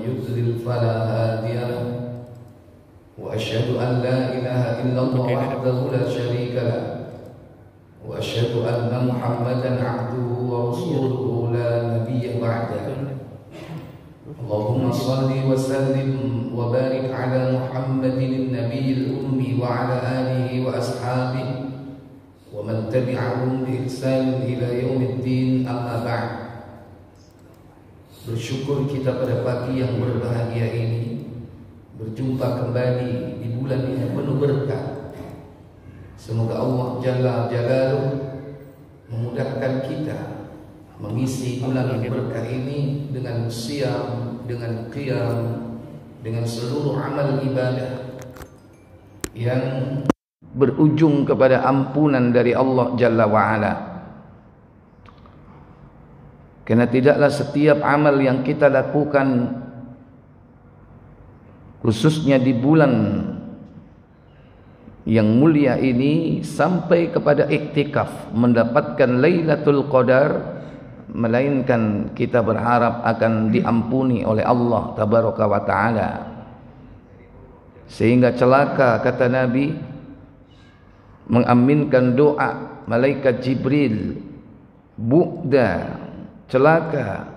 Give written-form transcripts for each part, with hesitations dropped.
يضلل فلا هادي له وأشهد أن لا إله إلا الله وحده لا شريك له وأشهد أن محمدا عبده ورسوله لا نبي بعده اللهم صل وسلم وبارك على محمد النبي الأمي وعلى آله وأصحابه ومن تبعهم بإحسان إلى يوم الدين أما بعد. Bersyukur kita pada pagi yang berbahagia ini berjumpa kembali di bulan yang penuh berkah. Semoga Allah Jalla Jalaluhu memudahkan kita mengisi bulan yang berkah ini dengan siam, dengan qiyam, dengan seluruh amal ibadah yang berujung kepada ampunan dari Allah Jalla wa'ala. Karena tidaklah setiap amal yang kita lakukan khususnya di bulan yang mulia ini sampai kepada iktikaf mendapatkan Lailatul Qadar, melainkan kita berharap akan diampuni oleh Allah Tabaraka wa Ta'ala. Sehingga celaka, kata Nabi, mengaminkan doa malaikat Jibril, bu'da, celaka,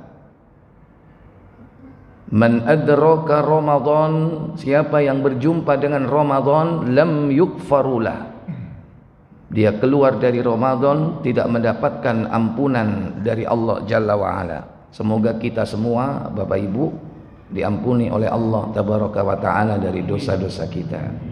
man adraka Ramadan, siapa yang berjumpa dengan Ramadan, lam yukfarulah, dia keluar dari Ramadan tidak mendapatkan ampunan dari Allah Jalla wa'ala. Semoga kita semua Bapak Ibu diampuni oleh Allah Tabaraka wa Ta'ala dari dosa-dosa kita.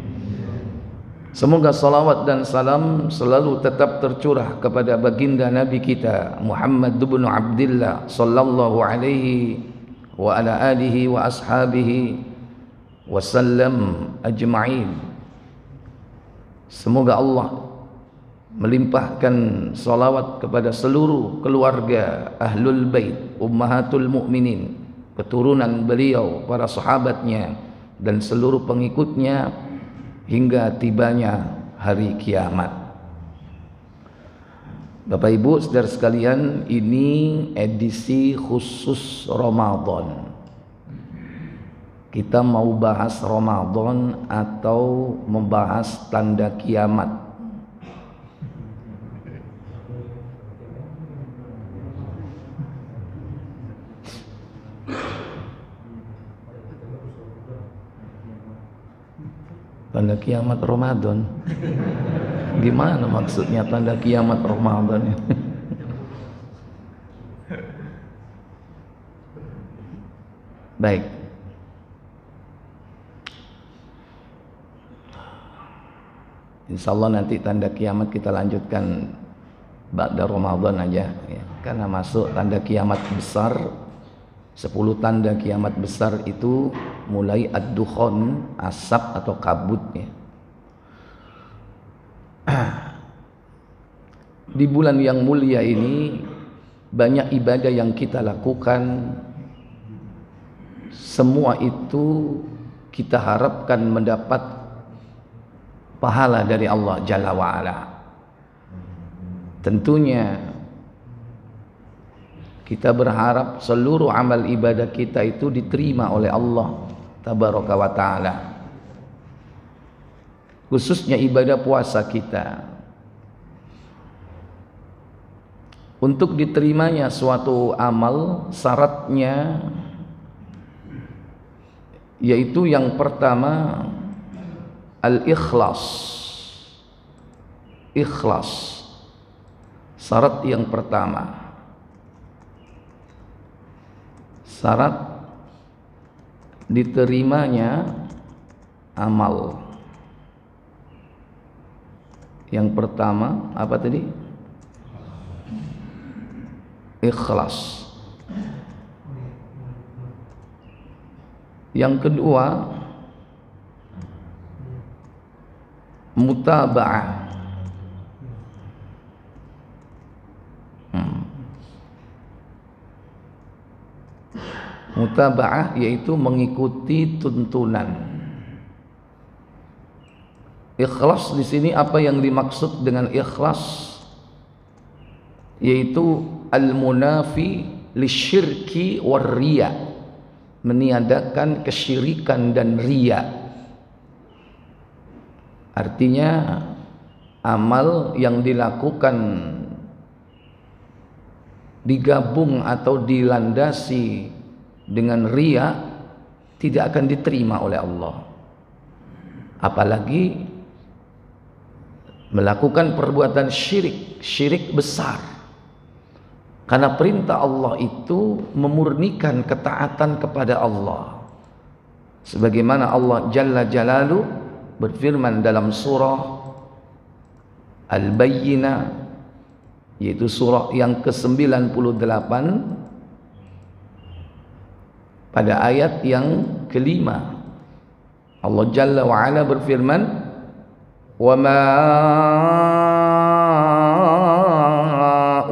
Semoga salawat dan salam selalu tetap tercurah kepada baginda Nabi kita Muhammad bin Abdullah sallallahu alaihi wa ala alihi wa ashabihi wasallam ajma'in. Semoga Allah melimpahkan salawat kepada seluruh keluarga Ahlul Bait, Ummahatul Mukminin, keturunan beliau, para sahabatnya dan seluruh pengikutnya hingga tibanya hari kiamat. Bapak Ibu saudara sekalian, ini edisi khusus Ramadan. Kita mau bahas Ramadan atau membahas tanda kiamat? Tanda kiamat Ramadan. Gimana maksudnya tanda kiamat Ramadan? Baik. Insya Allah nanti tanda kiamat kita lanjutkan ba'da Ramadan aja ya. Karena masuk tanda kiamat besar, 10 tanda kiamat besar itu mulai ad-dukhan, asap atau kabut ya. Di bulan yang mulia ini banyak ibadah yang kita lakukan, semua itu kita harapkan mendapat pahala dari Allah Jalla wa'ala. Tentunya kita berharap seluruh amal ibadah kita itu diterima oleh Allah Tabaraka wa Ta'ala, khususnya ibadah puasa kita. Untuk diterimanya suatu amal, syaratnya yaitu yang pertama al-ikhlas. Ikhlas, syarat yang pertama. Syarat diterimanya amal yang pertama apa tadi? Ikhlas. Yang kedua mutaba'ah. Mutaba'ah yaitu mengikuti tuntunan. Ikhlas di sini apa yang dimaksud dengan ikhlas? Yaitu al-munafi lisyirki war riya. meniadakan kesyirikan dan riya. Artinya amal yang dilakukan digabung atau dilandasi dengan riya tidak akan diterima oleh Allah. Apalagi melakukan perbuatan syirik besar. Karena perintah Allah itu memurnikan ketaatan kepada Allah. Sebagaimana Allah Jalla Jalalu berfirman dalam surah Al-Bayyinah, yaitu surah yang ke-98 pada ayat yang kelima. Allah Jalla wa Ala berfirman, "Wa ma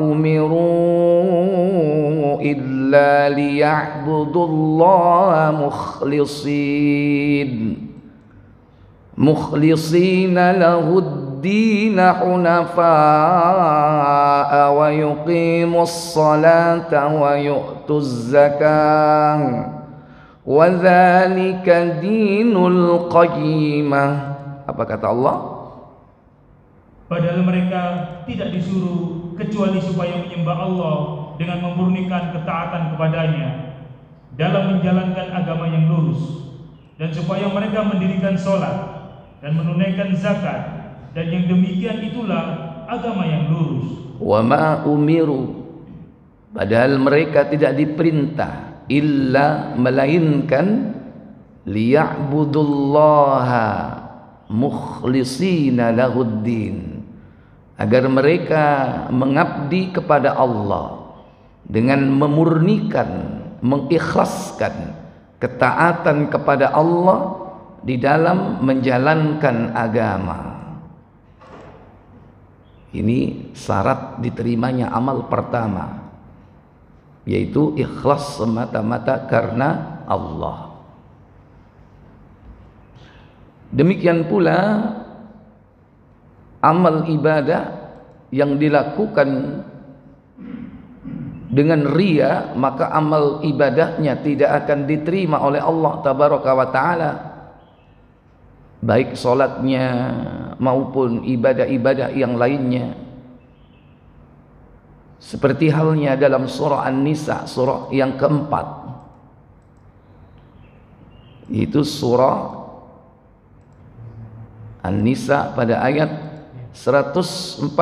umiru illa liya'budullaha mukhlishina lahud-din hunafa'a wa yuqimus salata wa yu'tuz zakah wa dzalika dinul qayyimah." Apa kata Allah? Padahal mereka tidak disuruh kecuali supaya menyembah Allah dengan memurnikan ketaatan kepadanya dalam menjalankan agama yang lurus, dan supaya mereka mendirikan sholat dan menunaikan zakat, dan yang demikian itulah agama yang lurus. Wa ma umiru, padahal mereka tidak diperintah illa melainkan liya'budullaha mukhlishina lahuddin, agar mereka mengabdi kepada Allah dengan memurnikan, mengikhlaskan ketaatan kepada Allah di dalam menjalankan agama. Ini syarat diterimanya amal pertama, yaitu ikhlas semata-mata karena Allah. Demikian pula amal ibadah yang dilakukan dengan riya, maka amal ibadahnya tidak akan diterima oleh Allah Tabaraka wa Ta'ala, baik solatnya maupun ibadah-ibadah yang lainnya. Seperti halnya dalam surah An-Nisa, surah yang keempat, itu surah An-Nisa pada ayat 142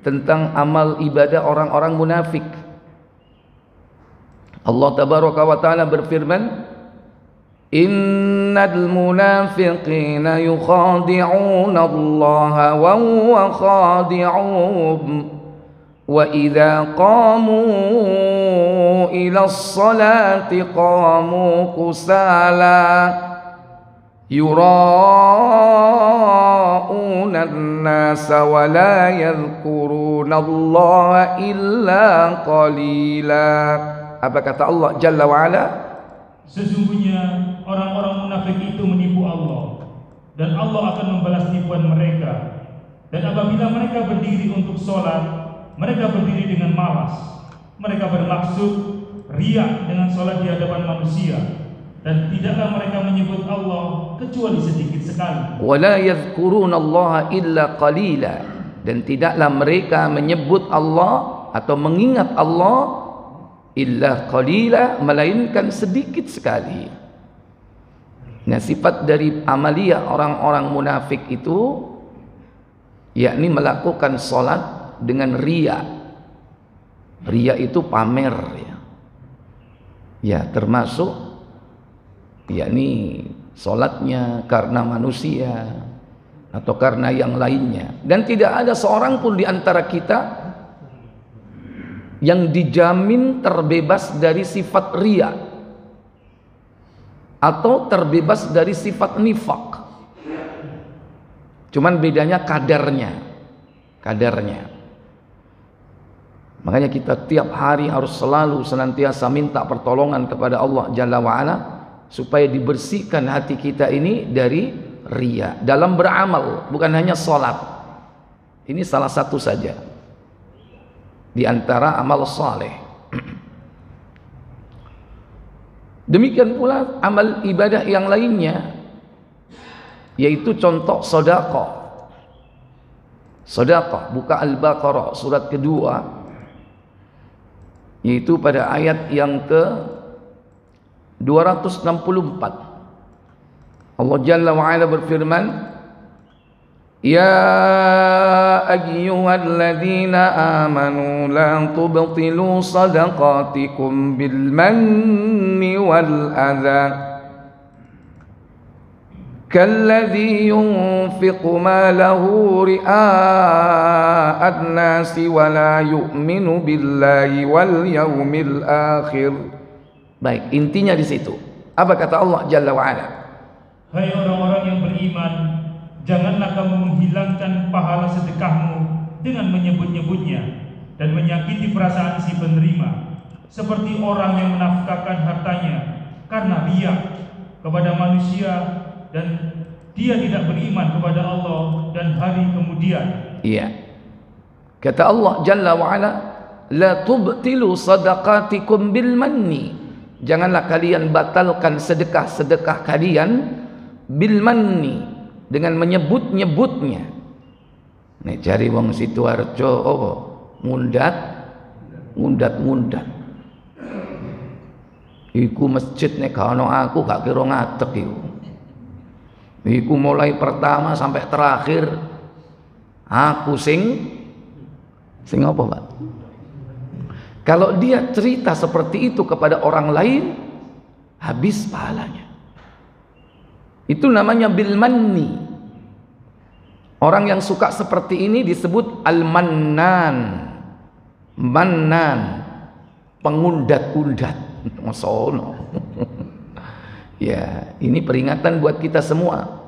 tentang amal ibadah orang-orang munafik. Allah Tabaraka wa Ta'ala berfirman, "Innal munafiqina yukhadi'una Allah wa huwa khadi'uhum wa idza qamu ila as-salati qamu kusala yura'una an-nasa wa la yadhkuruna Allah illa qalila." Apa kata Allah Jalla wa Ala? Sesungguhnya orang-orang munafik itu menipu Allah, dan Allah akan membalas tipuan mereka. Dan apabila mereka berdiri untuk sholat, mereka berdiri dengan malas. Mereka bermaksud riya dengan sholat di hadapan manusia, dan tidaklah mereka menyebut Allah kecuali sedikit sekali. Wala yadhkuruna Allah illa qalila, dan tidaklah mereka menyebut Allah atau mengingat Allah illa qalila, melainkan sedikit sekali. Nah, sifat dari amalia orang-orang munafik itu yakni melakukan salat dengan riya. Riya itu pamer, ya. Ya, termasuk yakni salatnya karena manusia atau karena yang lainnya. Dan tidak ada seorang pun di antara kita yang dijamin terbebas dari sifat riya atau terbebas dari sifat nifak. Cuman bedanya kadarnya. Makanya kita tiap hari harus selalu senantiasa minta pertolongan kepada Allah Jalla wa'ala supaya dibersihkan hati kita ini dari riya dalam beramal, bukan hanya sholat. Ini salah satu saja di antara amal saleh. Demikian pula amal ibadah yang lainnya, yaitu contoh sedekah. Sedekah, buka Al-Baqarah surat kedua, yaitu pada ayat yang ke 264. Allah Jalla wa Ala berfirman, Ya ayyuhalladzina amanu la tubtilu sadaqatikum bil manni wal adha kalladzi yunfiqu malahu ria'an nasi wa la yu'minu billahi wal yawmil akhir. Baik, intinya di situ. Apa kata Allah Jalla wa Ala? Hai orang-orang yang beriman, janganlah kamu menghilangkan pahala sedekahmu dengan menyebut-nyebutnya dan menyakiti perasaan si penerima, seperti orang yang menafkahkan hartanya karena riya kepada manusia dan dia tidak beriman kepada Allah dan hari kemudian. Iya. Kata Allah Jalla wa Ala, la tubtilu sadaqatikum bil manni. Janganlah kalian batalkan sedekah-sedekah kalian bil manni, dengan menyebut-nyebutnya. Nek cari wong Sidoarjo apa? Ngundat. Iku masjid nek ana aku gak kira ngadeg iku. Iku mulai pertama sampai terakhir aku sing apa, Pak? Kalau dia cerita seperti itu kepada orang lain, habis pahalanya. Itu namanya bil manni. Orang yang suka seperti ini disebut al-mannan. Mannan, pengundat-undat. Masono. Ya, ini peringatan buat kita semua.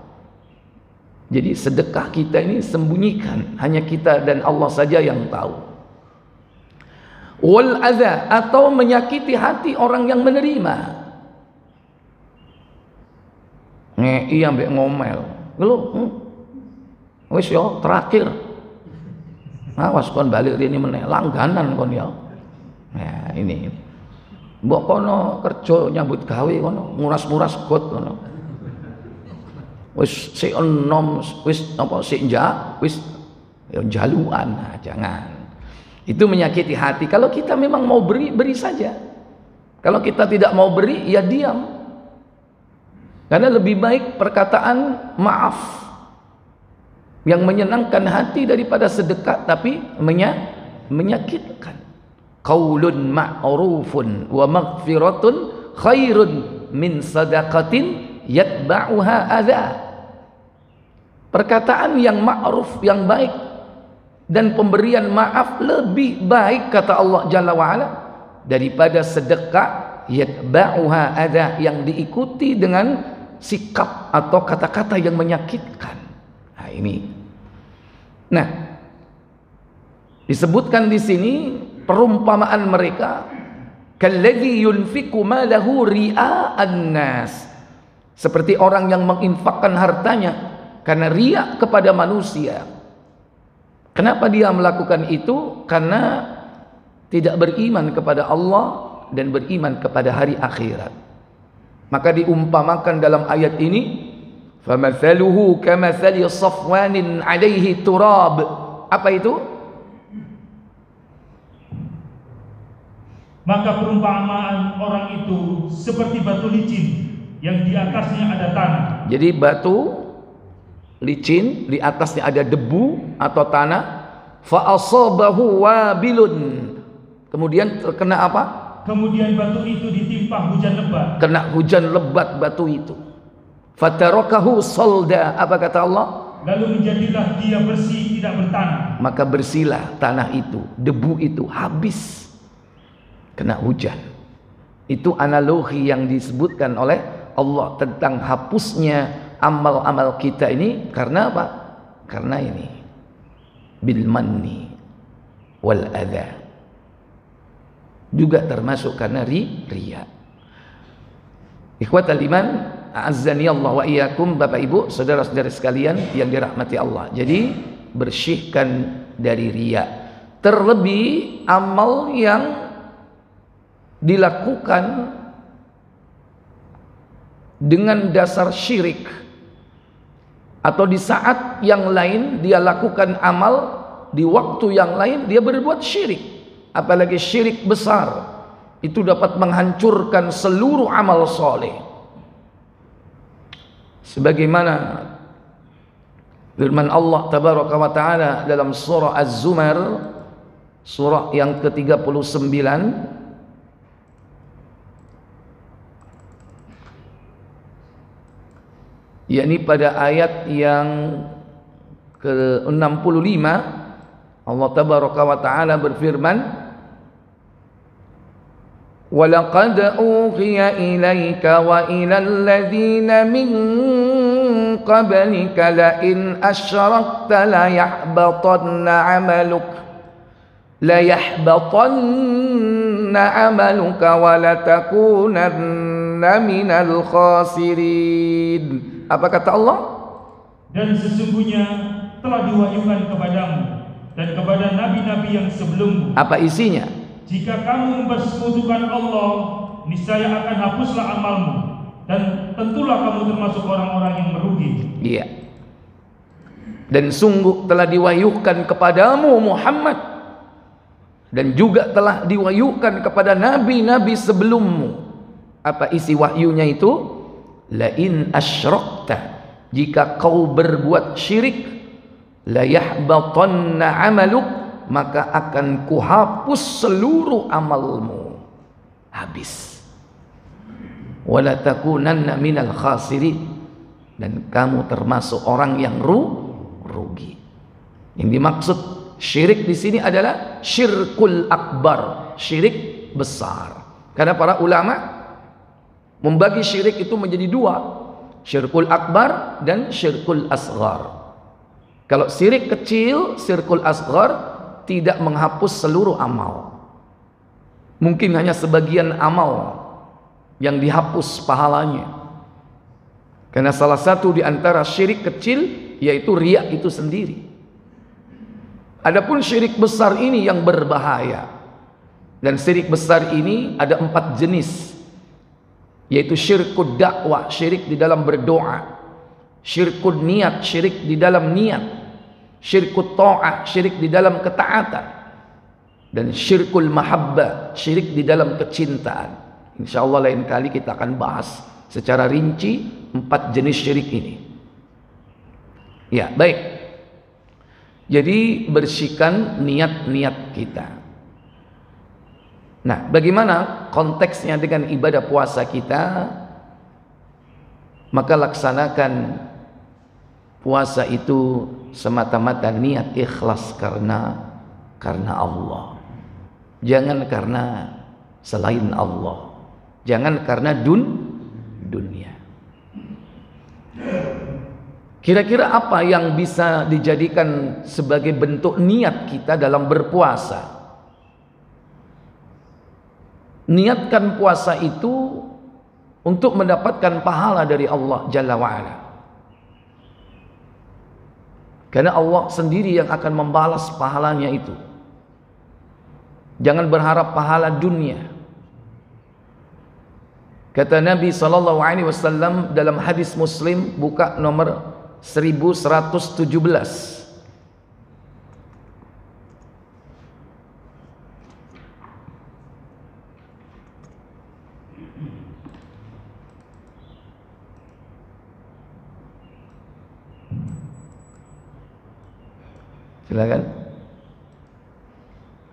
Jadi sedekah kita ini sembunyikan, hanya kita dan Allah saja yang tahu. Wal adza, atau menyakiti hati orang yang menerima. Ngei ambek ngomel. Lho, wis yo terakhir. Awas kon balik rene meneh, langganan kon ya. Nah, ini. Mbok kono kerja nyambut gawe kono, nguras-nguras got kono. Wis sik enom, wis apa sik njak, wis yo jaluan. Nah, jangan. Itu menyakiti hati. Kalau kita memang mau beri, beri saja. Kalau kita tidak mau beri, ya diam. Karena lebih baik perkataan maaf yang menyenangkan hati daripada sedekah tapi menyakitkan. Qaulun ma'rufun wa maghfiratun khairun min sadaqatin yatba'uha adza. Perkataan yang ma'ruf, yang baik, dan pemberian maaf lebih baik kata Allah Jalla wa Ala daripada sedekah yatba'uha adza, yang diikuti dengan sikap atau kata-kata yang menyakitkan. Nah, ini. Nah, disebutkan di sini perumpamaan mereka, kalladzi yunfiqu malahu ria'an nas, seperti orang yang menginfakkan hartanya karena riya kepada manusia. Kenapa dia melakukan itu? Karena tidak beriman kepada Allah dan beriman kepada hari akhirat. Maka diumpamakan dalam ayat ini, famathaluhu kamathali safwanin 'alaihi turab. Apa itu? Maka perumpamaan orang itu seperti batu licin yang di atasnya ada tanah. Jadi batu licin, di atasnya ada debu atau tanah. Fa asabahu wabilun. Kemudian terkena apa? Kemudian batu itu ditimpa hujan lebat. Kena hujan lebat batu itu. Fatarakahu salda. Apa kata Allah? Lalu menjadilah dia bersih, tidak bertanah. Maka bersihlah tanah itu, debu itu habis kena hujan. Itu analogi yang disebutkan oleh Allah tentang hapusnya amal-amal kita ini. Karena apa? Karena ini bil manni wal adha, juga termasuk karena riya. Ikhwatal iman, a'azzani Allah wa iyyakum, Bapak Ibu, saudara-saudara sekalian yang dirahmati Allah. Jadi bersihkan dari riya. Terlebih amal yang dilakukan dengan dasar syirik, atau di saat yang lain dia lakukan amal, di waktu yang lain dia berbuat syirik, apalagi syirik besar, itu dapat menghancurkan seluruh amal soleh. Sebagaimana firman Allah tabaraka wa ta'ala dalam surah Az-Zumar, surah yang ke-39, yakni pada ayat yang ke-65, Allah tabaraka wa ta'ala berfirman, وَلَقَدْ أُوحِيَ إِلَيْكَ وَإِلَى الَّذِينَ مِنْ قَبْلِكَ لَئِنْ أَشْرَكْتَ لَيَحْبَطَنَّ عَمَلُكَ وَلَتَكُونَنَّ مِنَ الْخَاسِرِينَ. Apa kata Allah? Dan sesungguhnya telah diwahyukan kepadamu dan kepada nabi-nabi yang sebelummu. Apa isinya? Jika kamu mempersekutukan Allah, niscaya akan hapuslah amalmu, dan tentulah kamu termasuk orang-orang yang merugi. Iya. Dan sungguh telah diwahyukan kepadamu Muhammad, dan juga telah diwahyukan kepada nabi-nabi sebelummu. Apa isi wahyunya itu? Lain asyrakta, jika kau berbuat syirik, la yahbatanna amaluk, maka akan kuhapus seluruh amalmu, habis. Wala takunanna minal khasirin, dan kamu termasuk orang yang rugi. Yang dimaksud syirik di sini adalah syirkul akbar, syirik besar. Karena para ulama membagi syirik itu menjadi dua, syirkul akbar dan syirkul asghar. Kalau syirik kecil, syirkul asghar, tidak menghapus seluruh amal, mungkin hanya sebagian amal yang dihapus pahalanya. Karena salah satu di antara syirik kecil yaitu riya itu sendiri. Adapun syirik besar ini yang berbahaya, dan syirik besar ini ada 4 jenis, yaitu syirkud dakwah, syirik di dalam berdoa, syirkud niat, syirik di dalam niat, syirkul ta'ah, syirik di dalam ketaatan, dan syirkul mahabbah, syirik di dalam kecintaan. Insyaallah lain kali kita akan bahas secara rinci 4 jenis syirik ini. Ya, baik. Jadi bersihkan niat-niat kita. Nah, bagaimana konteksnya dengan ibadah puasa kita? Maka laksanakan puasa itu semata-mata niat ikhlas karena Allah. Jangan karena selain Allah. Jangan karena dunia. Kira-kira apa yang bisa dijadikan sebagai bentuk niat kita dalam berpuasa? Niatkan puasa itu untuk mendapatkan pahala dari Allah Jalla wa'ala. Karena Allah sendiri yang akan membalas pahalanya itu. Jangan berharap pahala dunia. Kata Nabi SAW dalam hadis Muslim, buka nomor 1117. Silakan.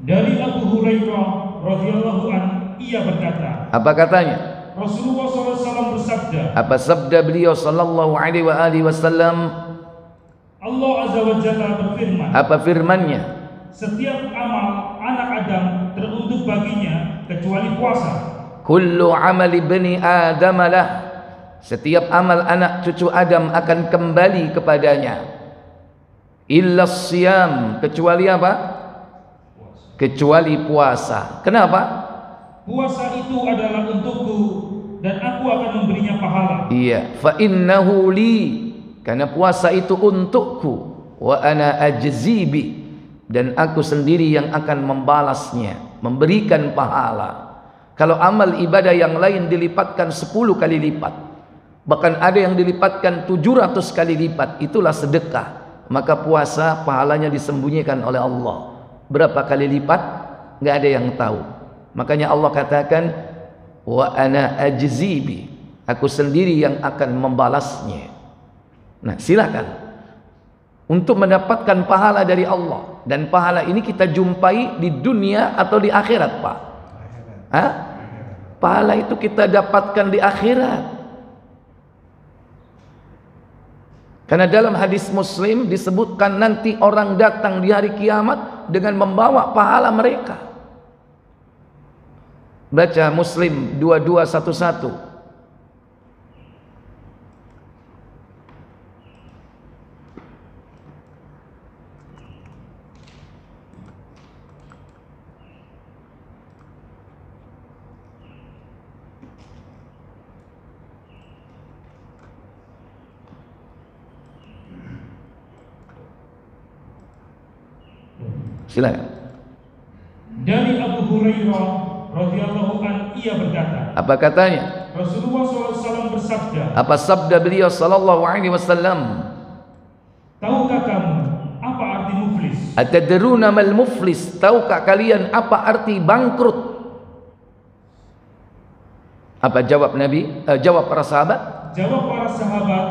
Dari Abu Hurairah radhiyallahu an, ia berkata. Apa katanya? Rasulullah SAW bersabda. Apa sabda beliau sallallahu alaihi wasallam? Allah azza wa jalla berfirman. Apa firman-Nya? Setiap amal anak Adam teruntuk baginya kecuali puasa. Kullu amali bani Adam lah. Setiap amal anak cucu Adam akan kembali kepadanya. Illa siyam, kecuali apa? Kecuali puasa. Kenapa? Puasa itu adalah untukku dan aku akan memberinya pahala. Iya, fa innahu li, karena puasa itu untukku, wa ana ajzibi, dan aku sendiri yang akan membalasnya, memberikan pahala. Kalau amal ibadah yang lain dilipatkan 10 kali lipat, Bahkan ada yang dilipatkan 700 kali lipat. Itulah sedekah. Maka puasa pahalanya disembunyikan oleh Allah. Berapa kali lipat? Nggak ada yang tahu. Makanya Allah katakan, wa ana ajzibi, aku sendiri yang akan membalasnya. Nah, silakan untuk mendapatkan pahala dari Allah. Dan pahala ini kita jumpai di dunia atau di akhirat, Pak? Hah? Pahala itu kita dapatkan di akhirat. Karena dalam hadis Muslim disebutkan nanti orang datang di hari kiamat dengan membawa pahala mereka. Baca Muslim 2211. Silakan. Dari Abu Hurairah radhiyallahu an, ia berkata, Apa katanya? Rasulullah SAW bersabda, Apa sabda beliau sallallahu alaihi wasallam? tahukah kamu apa arti muflis? Atadruna mal muflis? Tahukah kalian apa arti bangkrut? Apa jawab Nabi? Jawab para sahabat? Jawab para sahabat,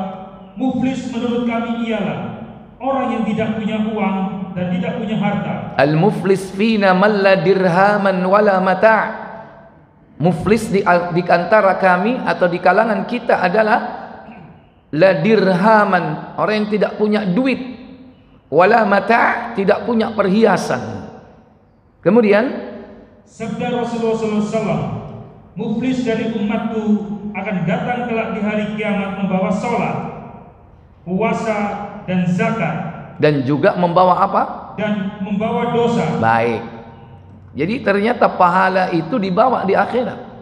muflis menurut kami ialah orang yang tidak punya uang dan tidak punya harta. Al-muflis fina man la dirhaman wala mata'. Muflis di antara kami atau di kalangan kita adalah la dirhaman, orang yang tidak punya duit, wala mata', tidak punya perhiasan. Kemudian sabda Rasulullah SAW, muflis dari umatku akan datang kelak di hari kiamat membawa sholat, puasa dan zakat, dan juga membawa apa? Dan membawa dosa. Baik. Jadi ternyata pahala itu dibawa di akhirat.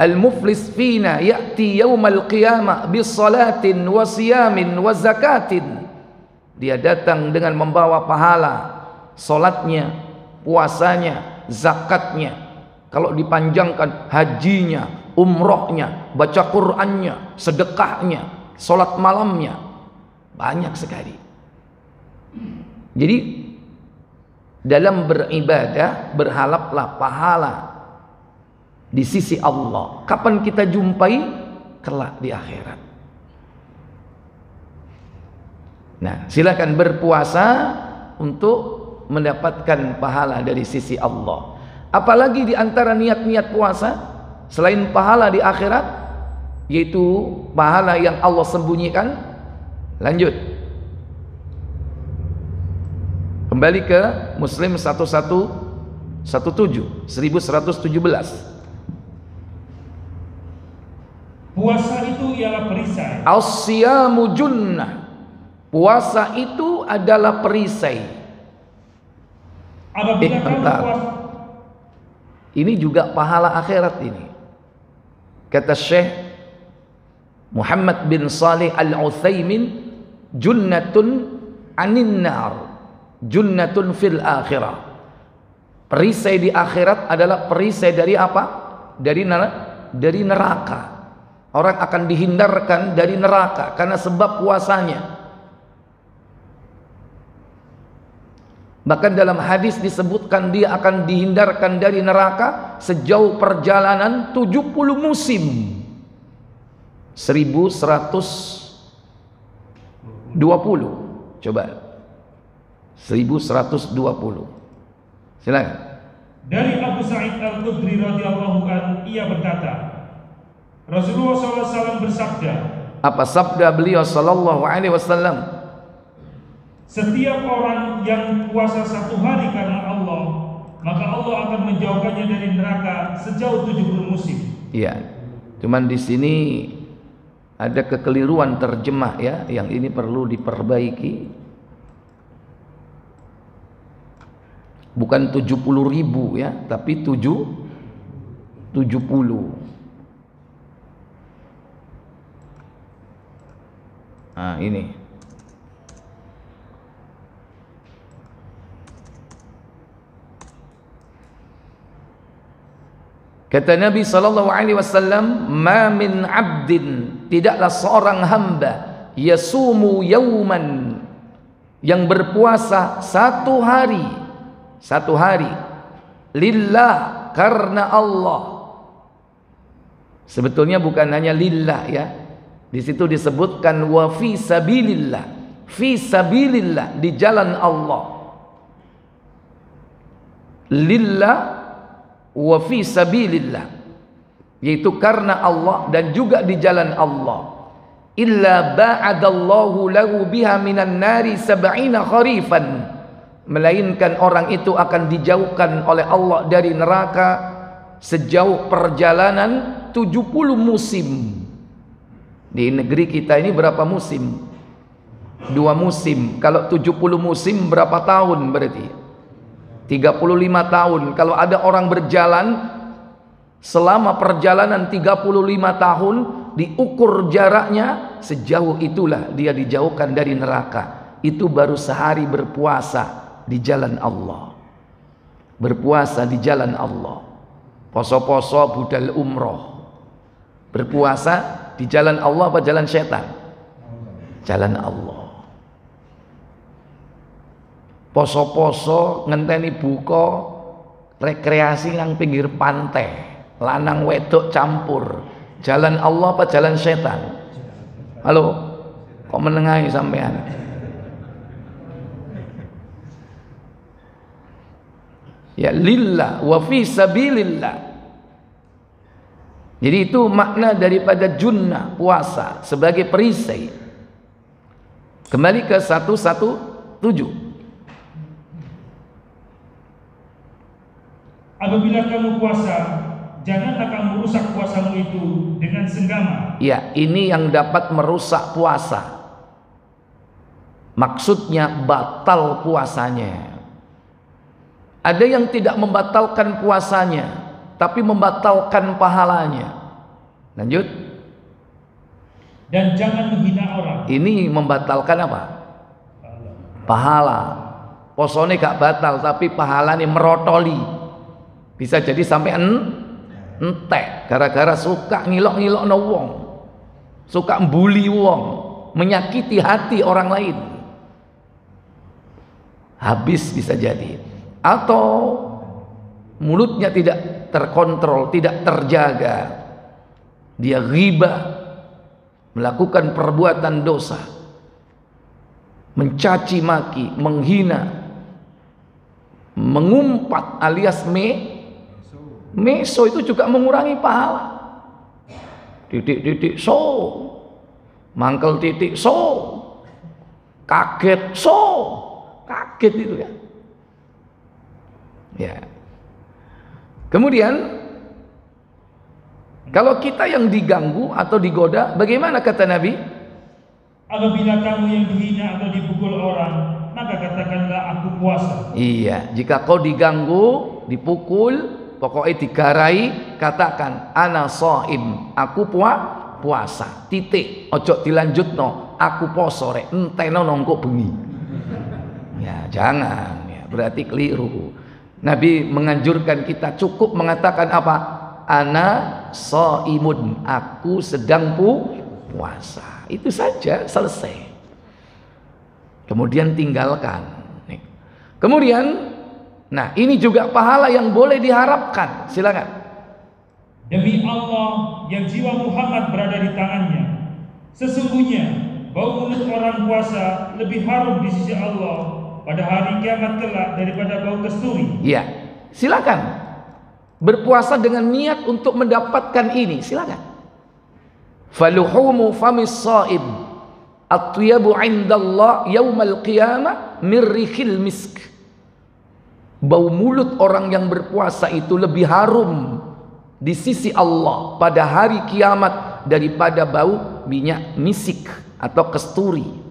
Al-muflis fina ya'ti yaumal qiyamah bis salatin wa siyamin wa zakatin. Dia datang dengan membawa pahala, salatnya, puasanya, zakatnya. Kalau dipanjangkan, hajinya, umrohnya, baca Qur'annya, sedekahnya, salat malamnya. Banyak sekali. Jadi dalam beribadah berharaplah pahala di sisi Allah. Kapan kita jumpai? Kelak di akhirat. Nah, silakan berpuasa untuk mendapatkan pahala dari sisi Allah. Apalagi di antara niat-niat puasa selain pahala di akhirat, yaitu pahala yang Allah sembunyikan. Lanjut. Kembali ke Muslim 1117. Puasa itu ialah perisai. As-siyamu junnah. Puasa itu adalah perisai. Apabila kamu puasa, ini juga pahala akhirat ini. Kata Syekh Muhammad bin Salih Al-Utsaimin, junnatun anin nar, junnatun fil akhirah. Perisai di akhirat adalah perisai dari apa? Dari neraka. Orang akan dihindarkan dari neraka karena sebab puasanya. Bahkan dalam hadis disebutkan dia akan dihindarkan dari neraka sejauh perjalanan 70 musim. 1120. Coba 1120. Silakan. Dari Abu Sa'id Al-Khudri radhiyallahu anhu, ia berkata, Rasulullah SAW bersabda. Apa sabda beliau sallallahu alaihi wasallam? Setiap orang yang puasa satu hari karena Allah, maka Allah akan menjauhkannya dari neraka sejauh 70 musim. Iya. Cuman di sini ada kekeliruan terjemah ya, yang ini perlu diperbaiki. Bukan 70.000 ya, tapi 70. Nah, ini. Kata Nabi sallallahu alaihi wasallam, "Ma min 'abdin," tidaklah seorang hamba, "yasumu yauman," yang berpuasa satu hari, lillah, karena Allah. Sebetulnya bukan hanya lillah ya. Di situ disebutkan wa fi sabilillah. Fi sabilillah, di jalan Allah. Lillah wa fi sabilillah, yaitu karena Allah dan juga di jalan Allah. Illa ba'adallahu lahu biha minan nari sab'ina kharifan, melainkan orang itu akan dijauhkan oleh Allah dari neraka sejauh perjalanan 70 musim. Di negeri kita ini berapa musim? 2 musim. Kalau 70 musim berapa tahun berarti? 35 tahun. Kalau ada orang berjalan selama perjalanan 35 tahun, diukur jaraknya, sejauh itulah dia dijauhkan dari neraka. Itu baru sehari berpuasa di jalan Allah. Berpuasa di jalan Allah. Poso-poso budal umroh. Berpuasa di jalan Allah apa jalan setan? Jalan Allah. Poso-poso ngenteni buka rekreasi nang pinggir pantai, lanang wedok campur, jalan Allah apa jalan setan? Halo, kok menengahi sampean? Ya lillah wa fi sabilillah. Jadi itu makna daripada junnah, puasa sebagai perisai. Kembali ke 117. Apabila kamu puasa, janganlah kamu rusak puasamu itu dengan senggama. Ya, ini yang dapat merusak puasa. Maksudnya batal puasanya. Ada yang tidak membatalkan puasanya, tapi membatalkan pahalanya. Lanjut. Dan jangan menghina orang. Ini membatalkan apa? Pahala. Posone gak batal, tapi pahalanya merotoli. Bisa jadi sampai entek gara-gara suka ngilok-ngilokno wong, suka mbuli wong, menyakiti hati orang lain. Habis bisa jadi. Atau mulutnya tidak terkontrol, tidak terjaga. Dia ghibah, melakukan perbuatan dosa, mencaci maki, menghina, mengumpat alias meso itu juga mengurangi pahala. Titik-titik so, mangkel titik so, kaget so, kaget itu ya. Ya. Kemudian kalau kita yang diganggu atau digoda, bagaimana kata Nabi? Apabila kamu yang dihina atau dipukul orang, maka katakanlah aku puasa. Iya, jika kau diganggu, dipukul, pokoknya digarai, katakan ana shaim, aku puasa. Titik, ojo dilanjutno, aku poso rek, enteno nongko bengi. Ya, jangan ya, berarti keliru. Nabi menganjurkan kita cukup mengatakan apa? Ana shaimun, aku sedang puasa. Itu saja, selesai. Kemudian tinggalkan. Kemudian, nah ini juga pahala yang boleh diharapkan. Silakan. Demi Allah yang jiwa Muhammad berada di tangannya, sesungguhnya bau mulut orang puasa lebih harum di sisi Allah pada hari kiamat kelak daripada bau kasturi. Iya, silakan berpuasa dengan niat untuk mendapatkan ini. Silakan. Faluhumu famis shaib atyabu indallah yaumal qiyamah mirrihil misk. Bau mulut orang yang berpuasa itu lebih harum di sisi Allah pada hari kiamat daripada bau minyak misik atau kasturi.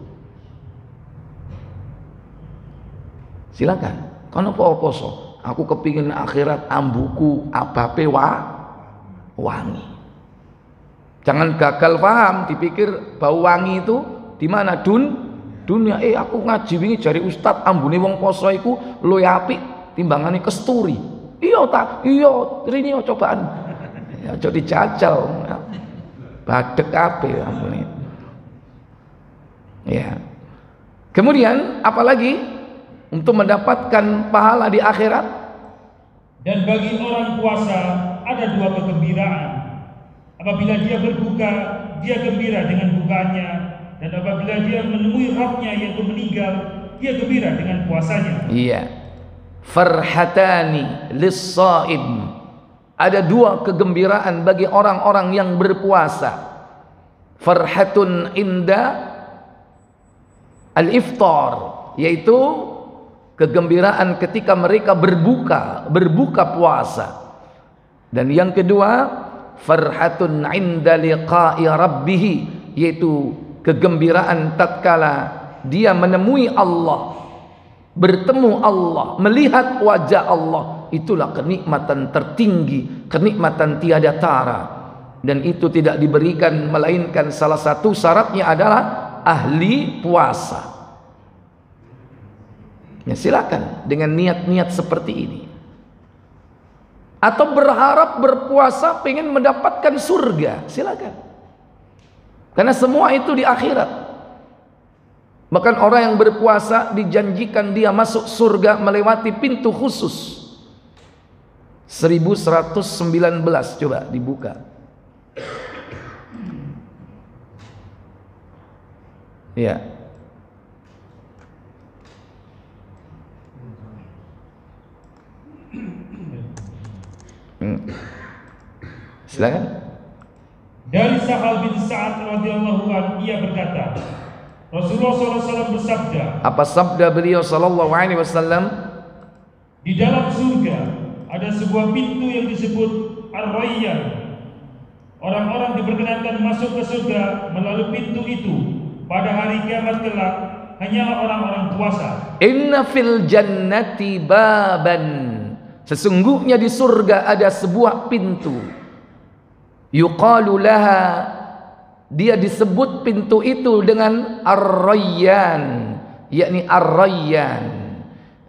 Silakan. Kono poso, aku kepingin akhirat ambuku abape wangi. Jangan gagal paham, dipikir bau wangi itu di mana dunia. Aku ngaji wingi jari ustad ambune wong poso iku luwih apik timbangane kasturi. Iya tak? Iya, rini cobaan. Ya aja dicacau. Badek kabeh ampun. Ya. Kemudian apalagi untuk mendapatkan pahala di akhirat? Dan bagi orang puasa ada dua kegembiraan. Apabila dia berbuka, dia gembira dengan bukanya, dan apabila dia menemui Rabbnya yaitu meninggal, dia gembira dengan puasanya. Iya. Farhatani lis-shaim. Ada dua kegembiraan bagi orang-orang yang berpuasa. Farhatun inda al-iftar, yaitu kegembiraan ketika mereka berbuka puasa. Dan yang kedua, farhatun inda liqa'i rabbih, yaitu kegembiraan tatkala dia menemui Allah, bertemu Allah, melihat wajah Allah. Itulah kenikmatan tertinggi, kenikmatan tiada tara, dan itu tidak diberikan melainkan salah satu syaratnya adalah ahli puasa. Ya, silakan dengan niat-niat seperti ini. Atau berharap berpuasa pengen mendapatkan surga, silakan. Karena semua itu di akhirat. Bahkan orang yang berpuasa dijanjikan dia masuk surga melewati pintu khusus. 1119, coba dibuka. Ya. Silakan. Dari Sahal bin Sa'ad radhiyallahu anhu, ia berkata, Rasulullah SAW bersabda. Apa sabda beliau sallallahu alaihi wasallam? Di dalam surga ada sebuah pintu yang disebut Ar-Rayyan. Orang-orang diperkenankan masuk ke surga melalui pintu itu. Pada hari kiamat kelak hanyalah orang-orang puasa. Inna fil jannati baban. Sesungguhnya di surga ada sebuah pintu. Yuqalu laha, dia disebut pintu itu dengan Ar-Rayyan, yakni Ar-Rayyan.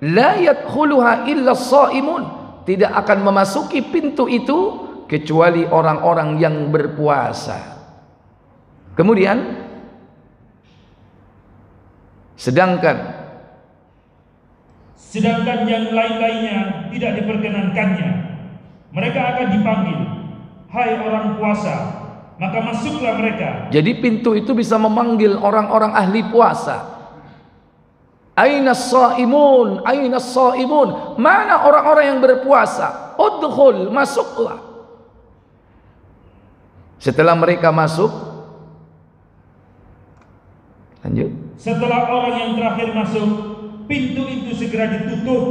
La yadkhuluha illa shaimun. Tidak akan memasuki pintu itu kecuali orang-orang yang berpuasa. Kemudian sedangkan yang lain-lainnya tidak diperkenankannya. Mereka akan dipanggil, hai orang puasa, maka masuklah mereka. Jadi pintu itu bisa memanggil orang-orang ahli puasa. Aina shaimun, aina shaimun. Mana orang-orang yang berpuasa? Udkhul, masuklah. Setelah mereka masuk, lanjut. Setelah orang yang terakhir masuk, pintu itu segera ditutup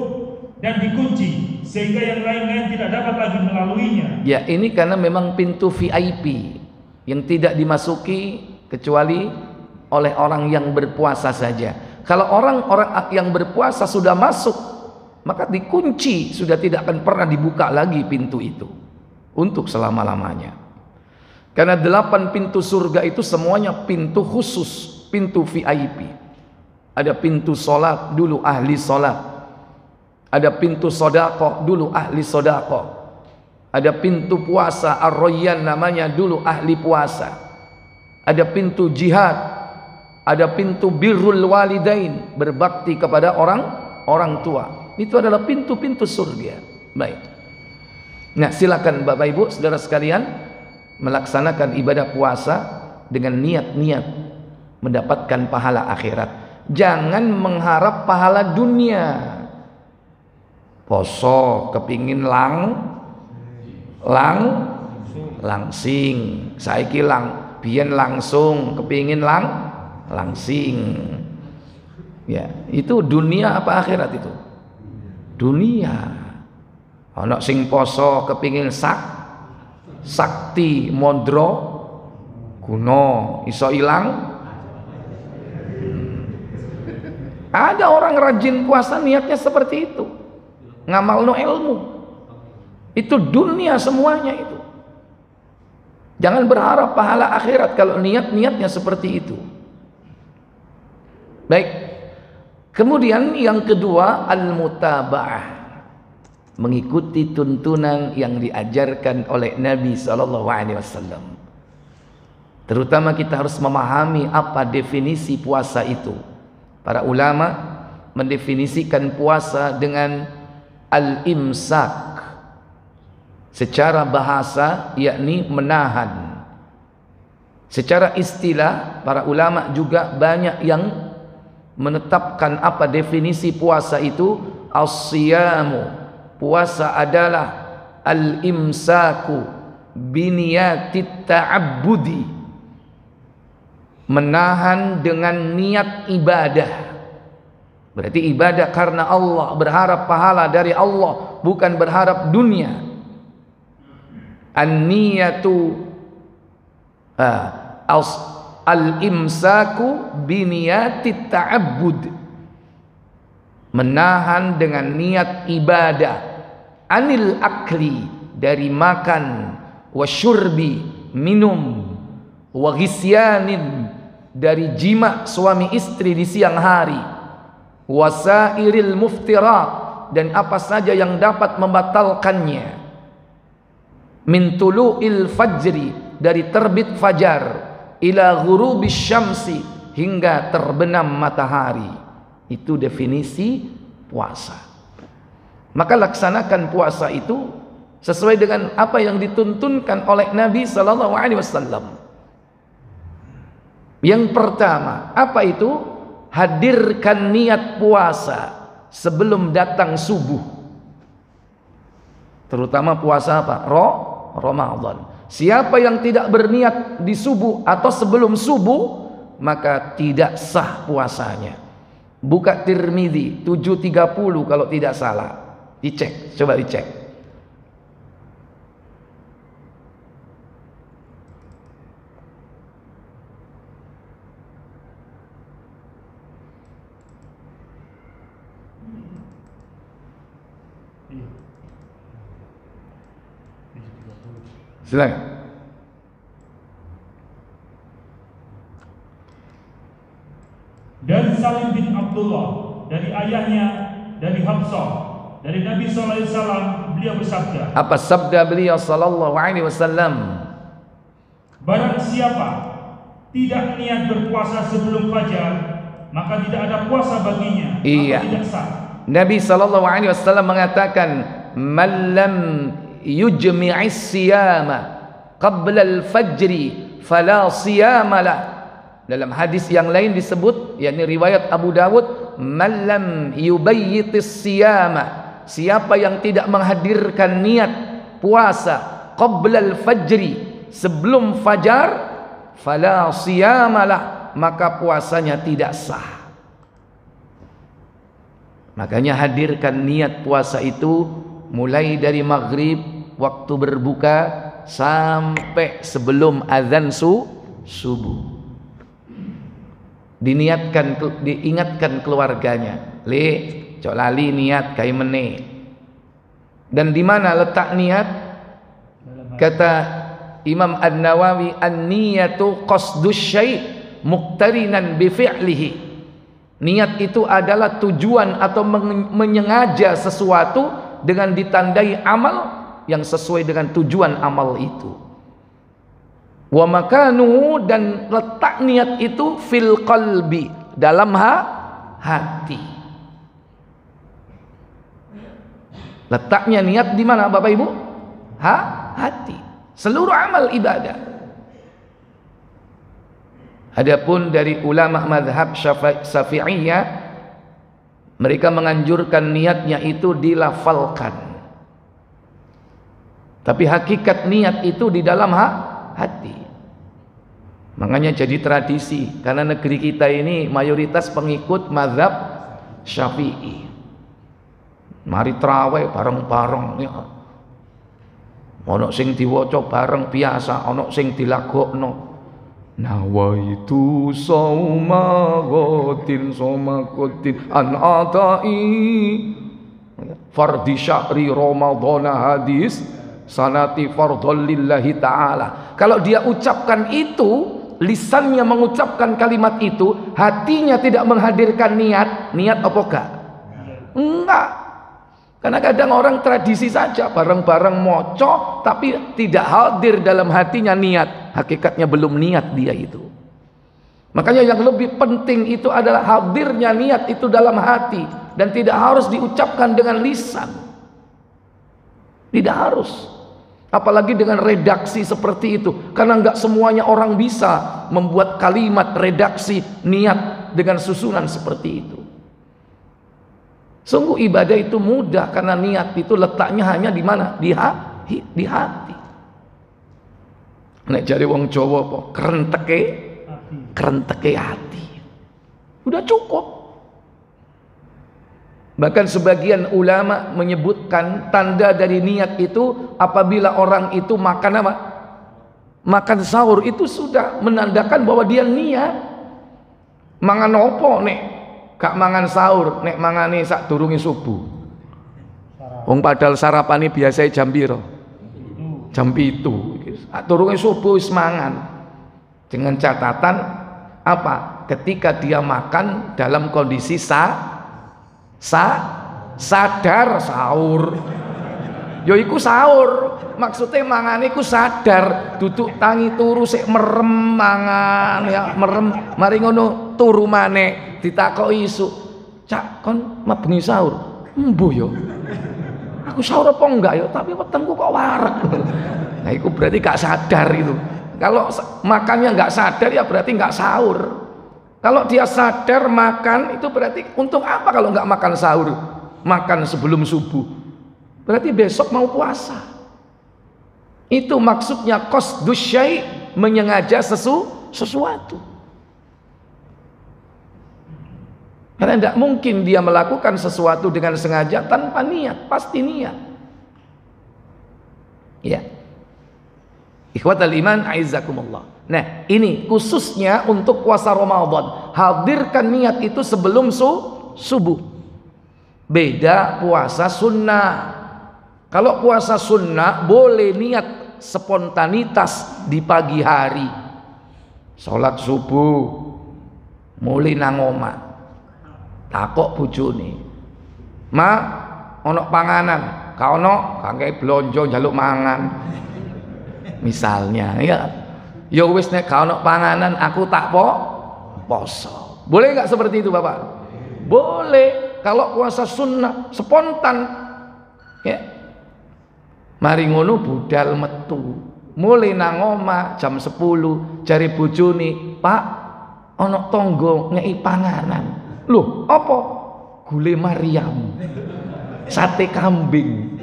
dan dikunci sehingga yang lain-lain tidak dapat lagi melaluinya. Ya, ini karena memang pintu VIP yang tidak dimasuki kecuali oleh orang yang berpuasa saja. Kalau orang-orang yang berpuasa sudah masuk, maka dikunci, sudah tidak akan pernah dibuka lagi pintu itu untuk selama-lamanya. Karena 8 pintu surga itu semuanya pintu khusus, pintu VIP. Ada pintu solat, dulu ahli solat. Ada pintu sodaqah, dulu ahli sodaqah. Ada pintu puasa, Ar-Rayyan namanya, dulu ahli puasa. Ada pintu jihad. Ada pintu birrul walidain, berbakti kepada orang tua. Itu adalah pintu-pintu surga. Baik. Nah, silakan Bapak Ibu, saudara sekalian, melaksanakan ibadah puasa dengan niat-niat mendapatkan pahala akhirat. Jangan mengharap pahala dunia. Poso kepingin langsing, saiki biyen langsung kepingin langsing. Ya, itu dunia apa akhirat itu? Dunia. Ana sing poso kepingin sakti mondro kuno iso ilang. Ada orang rajin puasa niatnya seperti itu, ngamalno ilmu. Itu dunia semuanya itu. Jangan berharap pahala akhirat kalau niatnya seperti itu. Baik. Kemudian yang kedua, al-mutaba'ah. mengikuti tuntunan yang diajarkan oleh Nabi SAW. Terutama kita harus memahami apa definisi puasa itu. Para ulama mendefinisikan puasa dengan al-imsak. Secara bahasa yakni menahan. Secara istilah para ulama juga banyak yang menetapkan apa definisi puasa itu. As-siyamu, puasa adalah al-imsaku biniyatit ta'abbudi, menahan dengan niat ibadah. Berarti ibadah karena Allah, berharap pahala dari Allah, bukan berharap dunia. An-niyatu al-imsaku biniyatit ta'abbud, menahan dengan niat ibadah. Anil akli, dari makan, wasyurbi, minum, wa ghisyanin, dari jima suami istri di siang hari, wasairil muftirat, dan apa saja yang dapat membatalkannya, min tulu'il fajri, dari terbit fajar, ila ghurubis syamsi, hingga terbenam matahari. Itu definisi puasa. Maka laksanakan puasa itu sesuai dengan apa yang dituntunkan oleh Nabi SAW. Yang pertama, apa itu? Hadirkan niat puasa sebelum datang subuh. Terutama puasa apa? Ramadan. Siapa yang tidak berniat di subuh atau sebelum subuh, maka tidak sah puasanya. Buka Tirmidzi 730 kalau tidak salah. Dicek, coba dicek. Silakan. Dari Salim bin Abdullah, dari ayahnya, dari Hafsah, dari Nabi SAW, beliau bersabda. Apa sabda beliau SAW? Barang siapa tidak niat berpuasa sebelum fajar, maka tidak ada puasa baginya. Iya. Tidak sah. Nabi SAW mengatakan, "Man lam yujmi'is siyama qabla al-fajri fala siyama lah." Dalam hadis yang lain disebut, yakni riwayat Abu Dawud, "Man lam yubayyitis siyama", siapa yang tidak menghadirkan niat puasa qabla al-fajri, sebelum fajar, fala siyama lah, maka puasanya tidak sah. Makanya hadirkan niat puasa itu mulai dari maghrib, waktu berbuka, sampai sebelum azan subuh. Diniatkan, diingatkan keluarganya, cok lali niat kai meneh. Dan di mana letak niat? Kata Imam An-Nawawi, an-niyatu qasdus syai' muqtarinan bi fi'lihi. Niat itu adalah tujuan atau menyengaja sesuatu dengan ditandai amal yang sesuai dengan tujuan amal itu. Wa makanuhu, dan letak niat itu fil qalbi, dalam hati. Letaknya niat di mana Bapak Ibu? Hati. Seluruh amal ibadah. Adapun dari ulama mazhab Syafi'iyah, mereka menganjurkan niatnya itu dilafalkan. Tapi hakikat niat itu di dalam hati. Makanya jadi tradisi, karena negeri kita ini mayoritas pengikut mazhab Syafi'i. Mari traweh bareng-bareng ya. Ono sing diwaca bareng biasa, ono sing dilagokno. Nawaitu sauma ghatin an adai fardhi syahri ramadhana hadis sanati fardhol lillahi ta'ala. Kalau dia ucapkan itu, lisannya mengucapkan kalimat itu, hatinya tidak menghadirkan niat apa enggak? Enggak. Karena kadang orang tradisi saja, bareng-bareng moco, tapi tidak hadir dalam hatinya niat. Hakikatnya belum niat dia itu. Makanya yang lebih penting itu adalah hadirnya niat itu dalam hati. Dan tidak harus diucapkan dengan lisan. Tidak harus. Apalagi dengan redaksi seperti itu. Karena nggak semuanya orang bisa membuat kalimat redaksi niat dengan susunan seperti itu. Sungguh ibadah itu mudah karena niat itu letaknya hanya di mana? Di hati. Nek jare wong Jawa apa? Kerenteke hati. Udah cukup. Bahkan sebagian ulama menyebutkan tanda dari niat itu apabila orang itu makan apa? Makan sahur itu sudah menandakan bahwa dia niat. Mangan opo nek gak mangan sahur, nek mangane sak durunge subuh. Wong padahal sarapane biasa jam piro? Jam 7. Sak durunge subuh wis mangan. Dengan catatan apa? Ketika dia makan dalam kondisi sadar sahur. Ya iku sahur. Maksudnya mangane iku sadar, duduk tangi turu sik merem mangan ya, merem mari ngono turu maneh. Ditakoki isuk, "Cak, kon mabengi sahur?" "Embo yo. Aku sahur apa enggak yo, tapi wetengku kok wareg." Nah, itu berarti gak sadar itu. Kalau makannya nggak sadar ya berarti nggak sahur. Kalau dia sadar makan itu berarti untung apa kalau nggak makan sahur? Makan sebelum subuh. Berarti besok mau puasa. Itu maksudnya qasdus syai', menyengaja sesuatu. Karena tidak mungkin dia melakukan sesuatu dengan sengaja tanpa niat, pasti niat. Ya. Ikhwatal iman, a'izzakumullah. Nah, ini khususnya untuk puasa Ramadan. Hadirkan niat itu sebelum subuh. Beda puasa sunnah. Kalau puasa sunnah boleh niat spontanitas di pagi hari. Sholat subuh, mulai nang omah. Takok bojone, "Ma, ono panganan?" "Ka ono, kangge blonjo njaluk mangan." Misalnya, ya wis nek ka ono panganan aku tak poso. Boleh nggak seperti itu, Bapak? Boleh. Kalau puasa sunnah spontan. Ya. Mari ngono budal metu. Mulai nang omah jam 10, jari bojone, "Pak, ono tonggo ngeki panganan." "Loh, apa?" "Gule Maryam, sate kambing."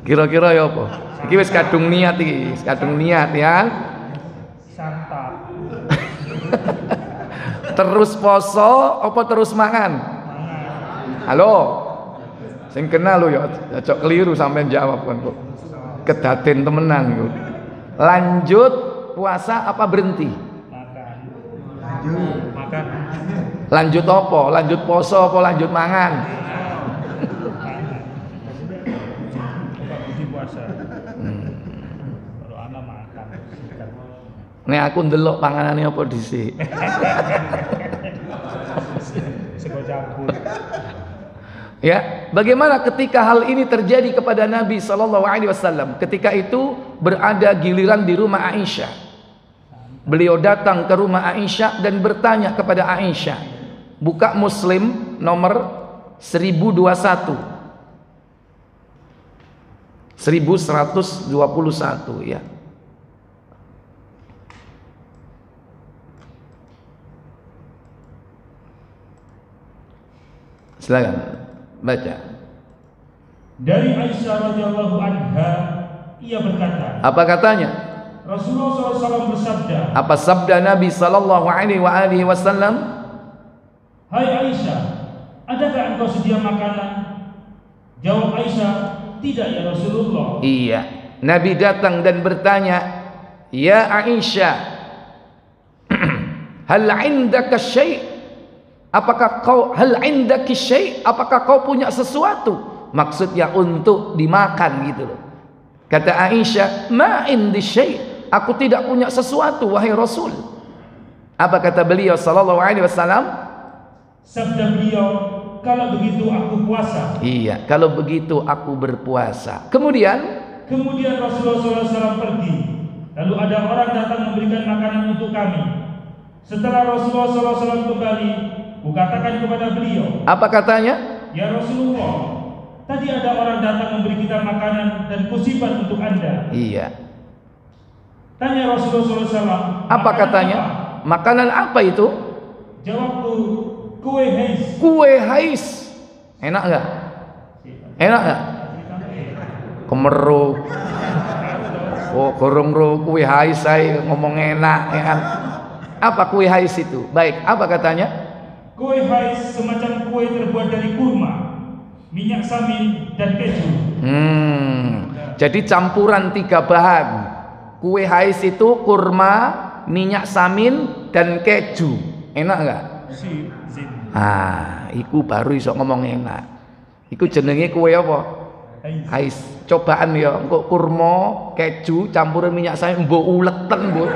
Kira-kira ya apa? Iki wis kadung niat iki, kadung niat ya. Santap. Terus poso apa terus mangan? Halo. Sing kenal lo ya, cocok keliru sampean jawab kan kok. Kedaten temenan iku. Lanjut puasa apa berhenti? Makan. Lanjut apa? Lanjut poso apa lanjut mangan? Baru ana makan. Nek aku ndelok panganane apa dhisik. Sego campur. Ya, bagaimana ketika hal ini terjadi kepada Nabi Sallallahu Alaihi Wasallam? Ketika itu berada giliran di rumah Aisyah. Beliau datang ke rumah Aisyah dan bertanya kepada Aisyah. Buka Muslim nomor 1021. 1121 ya. Silakan baca. Dari Aisyah radhiyallahu anha, ia berkata, apa katanya? Rasulullah SAW bersabda. Apa sabda Nabi sallallahu alaihi wasallam? Hai Aisyah, adakah engkau sedia makanan? Jawab Aisyah, tidak ya Rasulullah. Iya, Nabi datang dan bertanya, ya Aisyah, hal indaka syai'? Apakah kau hal indaki syai'? Apakah kau punya sesuatu? Maksudnya untuk dimakan gitu loh. Kata Aisyah, ma indi syai'. Aku tidak punya sesuatu wahai Rasul. Apa kata beliau sallallahu alaihi wasallam? Sabda beliau, kalau begitu aku puasa. Iya, kalau begitu aku berpuasa. Kemudian Rasulullah SAW pergi. Lalu ada orang datang memberikan makanan untuk kami. Setelah Rasulullah SAW kembali, kukatakan kepada beliau, apa katanya? Ya Rasulullah, tadi ada orang datang memberi kita makanan dan kusimpan untuk Anda. Iya. Tanya Rasulullah SAW, apa katanya? Makanan apa itu? Jawabku, kue hais. Kue hais. Enak nggak? Enak nggak? Kemeru. Oh, gorong-gorong kue hais saya ngomong enak ya kan? Apa kue hais itu? Baik, apa katanya? Kue hais semacam kue terbuat dari kurma, minyak samin dan keju. Jadi campuran 3 bahan. Kue hais itu kurma, minyak samin dan keju. Enak nggak? Iku baru iso ngomong enak. Iku jenenge kue apa? Hais. Cobaan ya, engko kurma, keju, campuran minyak samin, mbok uleken, mbok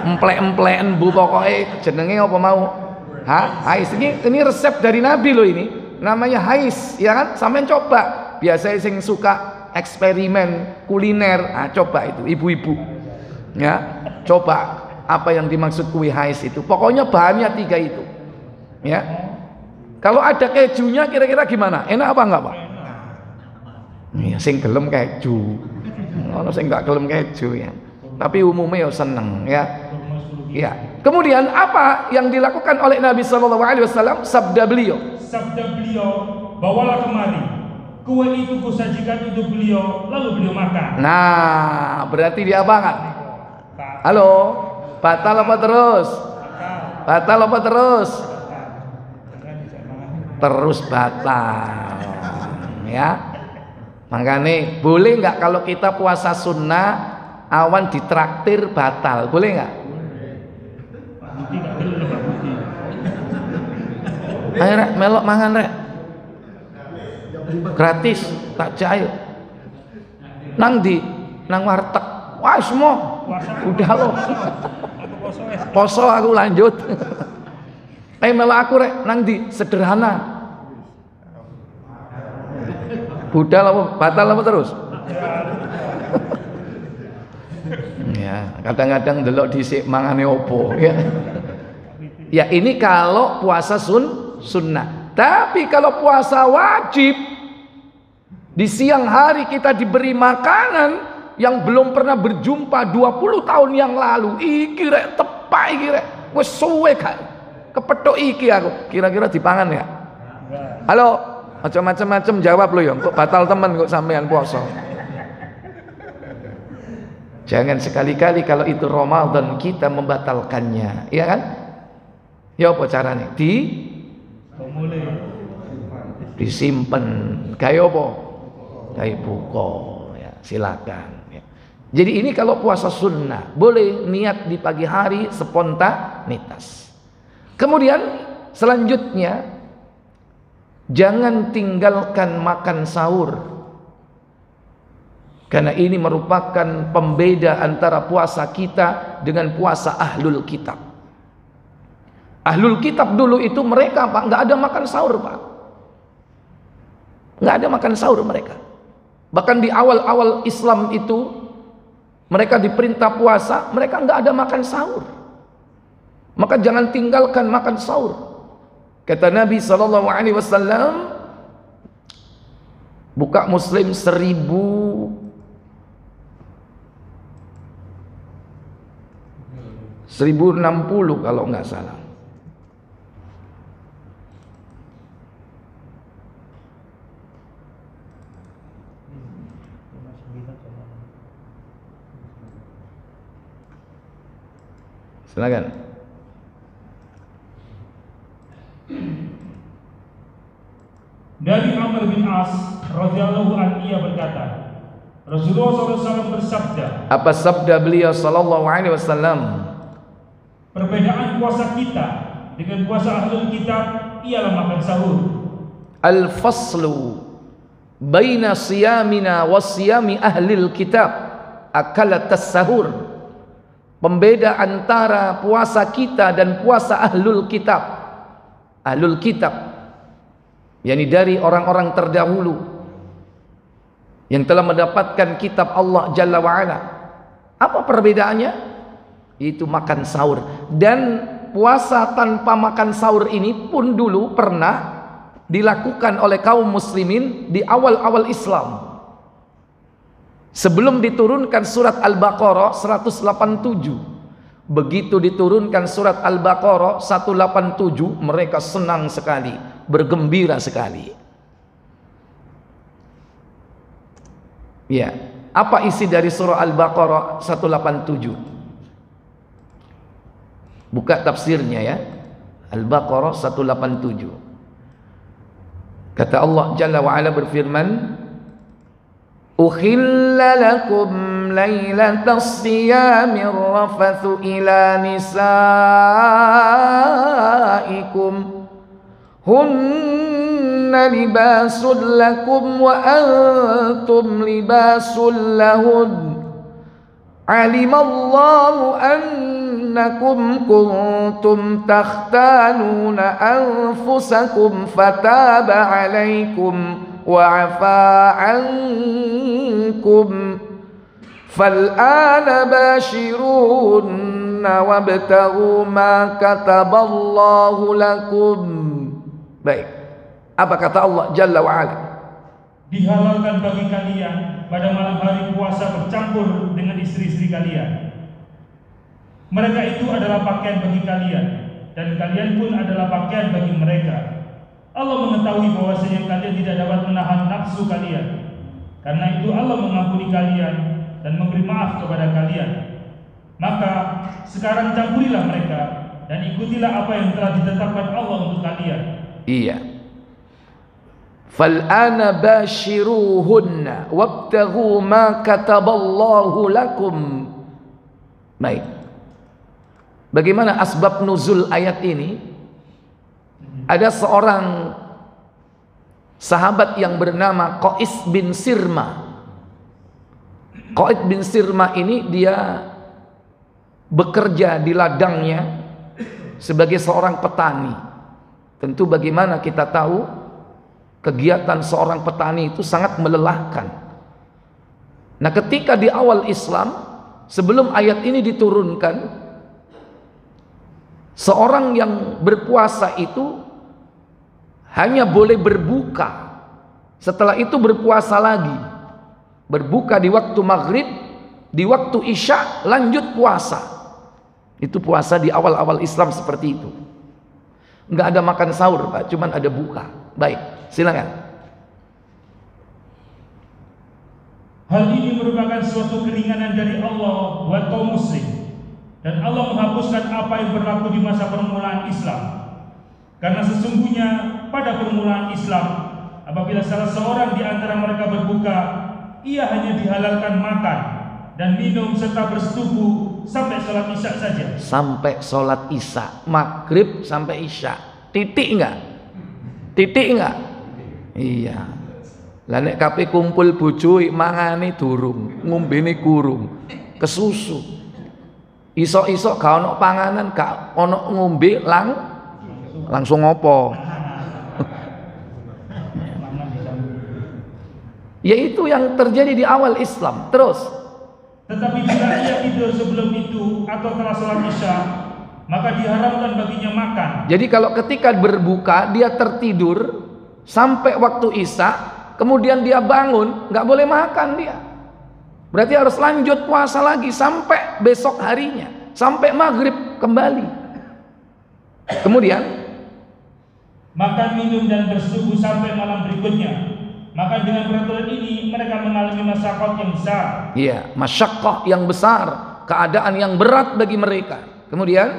emplek-empleken, mbok pokoke jenenge apa mau? Hais. Ini resep dari Nabi loh ini. Namanya hais, ya kan? Sampeyan coba. Biasanya sing suka eksperimen kuliner, coba itu ibu-ibu. Ya, coba apa yang dimaksud kue hais itu. Pokoknya bahannya 3 itu. Ya. Kalau ada kejunya kira-kira gimana? Enak apa enggak, Pak? Ya, sing gelem keju. Ono sing enggak gelem keju ya. Tapi umumnya ya seneng ya. Ya. Kemudian apa yang dilakukan oleh Nabi SAW? Sabda beliau, bawalah kemari. Kue itu kusajikan untuk beliau, lalu beliau makan. Nah, berarti dia apa kan? Halo, batal apa terus? Batal apa terus? Terus batal. Ya. Makanya boleh nggak kalau kita puasa sunnah awan ditraktir batal? Boleh nggak? Ayo rek, melok mangan rek. Gratis, tak jayo. Nang di, nang warteg. Wah semua, udah loh. Poso aku lanjut. Melok aku rek, nang di sederhana. Budal apa batal apa terus? Ya, kadang-kadang delok dhisik mangane opo ya. Ya ini kalau puasa sunnah. Tapi kalau puasa wajib, di siang hari kita diberi makanan yang belum pernah berjumpa 20 tahun yang lalu. Iki rek tepak iki rek. Wis suwe gak kepethuk iki aku. Kira-kira dipangan ya? Halo. Macam-macam jawab lo ya, kok batal temen kok sampean puasa. Jangan sekali-kali kalau itu Ramadan kita membatalkannya, ya kan? Ya apa caranya? Disimpan. Kayak apa? Kayak buko, ya, silakan. Ya. Jadi ini kalau puasa sunnah, boleh niat di pagi hari spontanitas. Kemudian selanjutnya, jangan tinggalkan makan sahur, karena ini merupakan pembeda antara puasa kita dengan puasa ahlul kitab. Ahlul kitab dulu itu mereka Pak nggak ada makan sahur Pak, nggak ada makan sahur mereka. Bahkan di awal-awal Islam itu mereka diperintah puasa, mereka nggak ada makan sahur. Maka jangan tinggalkan makan sahur. Kata Nabi SAW, buka Muslim 1060 kalau nggak salah. Silakan. Dari Amr bin As radhiyallahu anhu ia berkata, Rasulullah SAW bersabda. Apa sabda beliau sallallahu alaihi wasallam? Perbedaan puasa kita dengan puasa ahlul kitab ialah makan sahur. Al-faslu baina siyamina wa siyami ahlil kitab akalat as-sahur. Pembeda antara puasa kita dan puasa ahlul kitab. Ahlul kitab yakni dari orang-orang terdahulu yang telah mendapatkan kitab Allah Jalla wa'ala. Apa perbedaannya? Itu makan sahur. Dan puasa tanpa makan sahur ini pun dulu pernah dilakukan oleh kaum muslimin di awal-awal Islam. Sebelum diturunkan surat Al-Baqarah 187. Begitu diturunkan surat Al-Baqarah 187, mereka senang sekali, bergembira sekali. Ya, apa isi dari surah Al-Baqarah 187? Buka tafsirnya ya. Al-Baqarah 187. Kata Allah Jalla wa Ala berfirman, "Ukhilla lakum lailatas siyamir rafathu ila nisaikum hunna libasul lakum wa antum libasul lahun alimallahu annakum kuntum takhtanuna anfusakum fataba alaikum wa'afa ankum fal'ana bashirunna wabtaghu ma kataballahu lakum." Baik, apa kata Allah Jalla wa'ala? Dihalalkan bagi kalian pada malam hari puasa bercampur dengan istri-istri kalian. Mereka itu adalah pakaian bagi kalian, dan kalian pun adalah pakaian bagi mereka. Allah mengetahui bahwasanya kalian tidak dapat menahan nafsu kalian. Karena itu Allah mengampuni kalian dan memberi maaf kepada kalian. Maka sekarang campurilah mereka dan ikutilah apa yang telah ditetapkan Allah untuk kalian. Iya. Fal'ana bashiruhunna wabtaghu ma kataballahu lakum. Baik. Bagaimana asbab nuzul ayat ini? Ada seorang sahabat yang bernama Qais bin Sirma. Qais bin Sirma ini dia bekerja di ladangnya sebagai seorang petani. Tentu bagaimana kita tahu kegiatan seorang petani itu sangat melelahkan. Nah, ketika di awal Islam, sebelum ayat ini diturunkan, seorang yang berpuasa itu hanya boleh berbuka. Setelah itu berpuasa lagi. Berbuka di waktu maghrib, di waktu isya lanjut puasa. Itu puasa di awal-awal Islam seperti itu. Enggak ada makan sahur, Pak, cuman ada buka. Baik, silakan. Hal ini merupakan suatu keringanan dari Allah buat kaum muslim, dan Allah menghapuskan apa yang berlaku di masa permulaan Islam. Karena sesungguhnya pada permulaan Islam, apabila salah seorang di antara mereka berbuka, ia hanya dihalalkan makan dan minum serta bersetubuh sampai sholat isya saja. Sampai sholat isya, maghrib sampai isya. Titik enggak? Titik enggak? Iya. Lah nek kape kumpul bojo mangane durung, ngombene kurung, kesusu. Isok-isok gak ono panganan, gak ono ngombe langsung ngopo. Yaitu yang terjadi di awal Islam. Terus, tetapi jika ia tidur sebelum itu atau telah sholat isya, maka diharamkan baginya makan. Jadi kalau ketika berbuka dia tertidur sampai waktu isya, kemudian dia bangun, nggak boleh makan dia. Berarti harus lanjut puasa lagi sampai besok harinya, sampai maghrib kembali. Kemudian makan, minum dan bersetubuh sampai malam berikutnya. Maka dengan peraturan ini mereka mengalami masyaqqah yang besar. Iya, masyaqqah yang besar, keadaan yang berat bagi mereka. Kemudian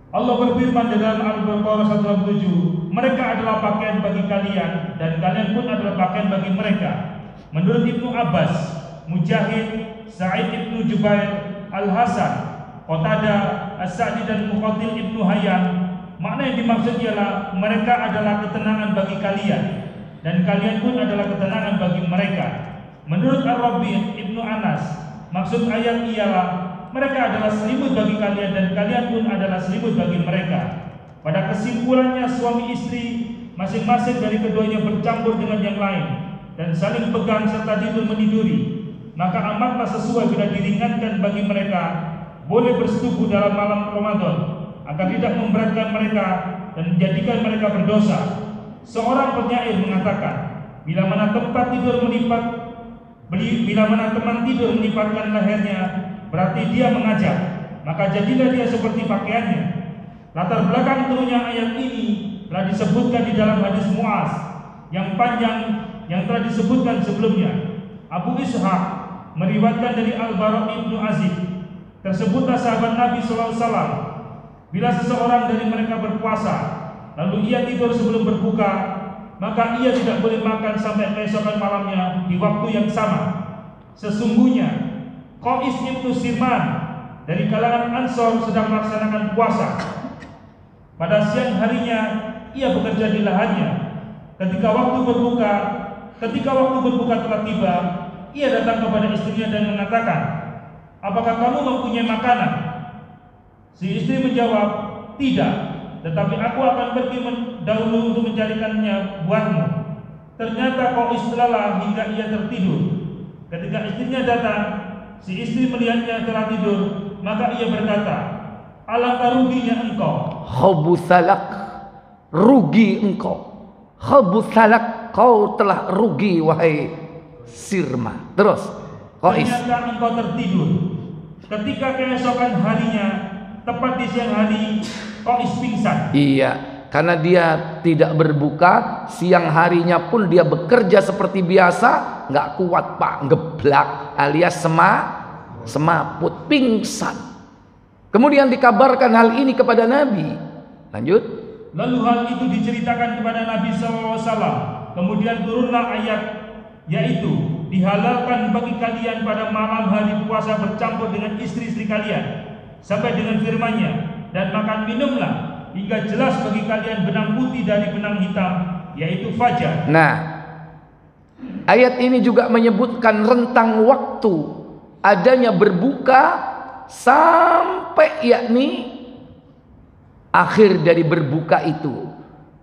Allah berfirman dalam Al-Baqarah 187, mereka adalah pakaian bagi kalian dan kalian pun adalah pakaian bagi mereka. Menurut Ibnu Abbas, Mujahid, Sa'id Ibnu Jubair, Al-Hasan, Qatadah, As-Sa'di dan Muqatil Ibnu Hayyan, makna yang dimaksud ialah mereka adalah ketenangan bagi kalian dan kalian pun adalah ketenangan bagi mereka. Menurut Ar-Rabi' Ibnu Anas, maksud ayat ialah mereka adalah selimut bagi kalian dan kalian pun adalah selimut bagi mereka. Pada kesimpulannya, suami istri masing-masing dari keduanya bercampur dengan yang lain dan saling pegang serta tidur meniduri, maka amatlah sesuai bila diringankan bagi mereka boleh bersetubuh dalam malam Ramadan agar tidak memberatkan mereka dan menjadikan mereka berdosa. Seorang penyair mengatakan, bila mana teman tidur melipatkan lehernya, berarti dia mengajak, maka jadilah dia seperti pakaiannya. Latar belakang turunnya ayat ini telah disebutkan di dalam hadis Muaz yang panjang yang telah disebutkan sebelumnya. Abu Ishaq meriwayatkan dari Al-Bara ibnu Azib, tersebutlah sahabat Nabi SAW, bila seseorang dari mereka berpuasa lalu ia tidur sebelum berbuka, maka ia tidak boleh makan sampai keesokan malamnya di waktu yang sama. Sesungguhnya Qais ibnu Sirman dari kalangan Ansor sedang melaksanakan puasa. Pada siang harinya ia bekerja di lahannya. Ketika waktu berbuka telah tiba, ia datang kepada istrinya dan mengatakan, apakah kamu mempunyai makanan? Si istri menjawab, tidak, tetapi aku akan pergi dahulu untuk mencarikannya buatmu. Ternyata Qais terlelap hingga ia tertidur. Ketika istrinya datang, si istri melihatnya telah tidur, maka ia berkata, alangkah ruginya engkau. Khabuthalak, rugi engkau. Khabuthalak, kau telah rugi wahai Sirma. Terus Qais, ternyata engkau tertidur. Ketika keesokan harinya, tepat di siang hari, Qais pingsan. Iya, karena dia tidak berbuka, siang harinya pun dia bekerja seperti biasa, nggak kuat Pak, geblak alias semaput, pingsan. Kemudian dikabarkan hal ini kepada Nabi. Lanjut. Lalu hal itu diceritakan kepada Nabi SAW. Kemudian turunlah ayat, yaitu dihalalkan bagi kalian pada malam hari puasa bercampur dengan istri-istri kalian, sampai dengan firman-Nya, dan makan minumlah hingga jelas bagi kalian benang putih dari benang hitam, yaitu fajar. Nah, ayat ini juga menyebutkan rentang waktu adanya berbuka sampai yakni akhir dari berbuka itu,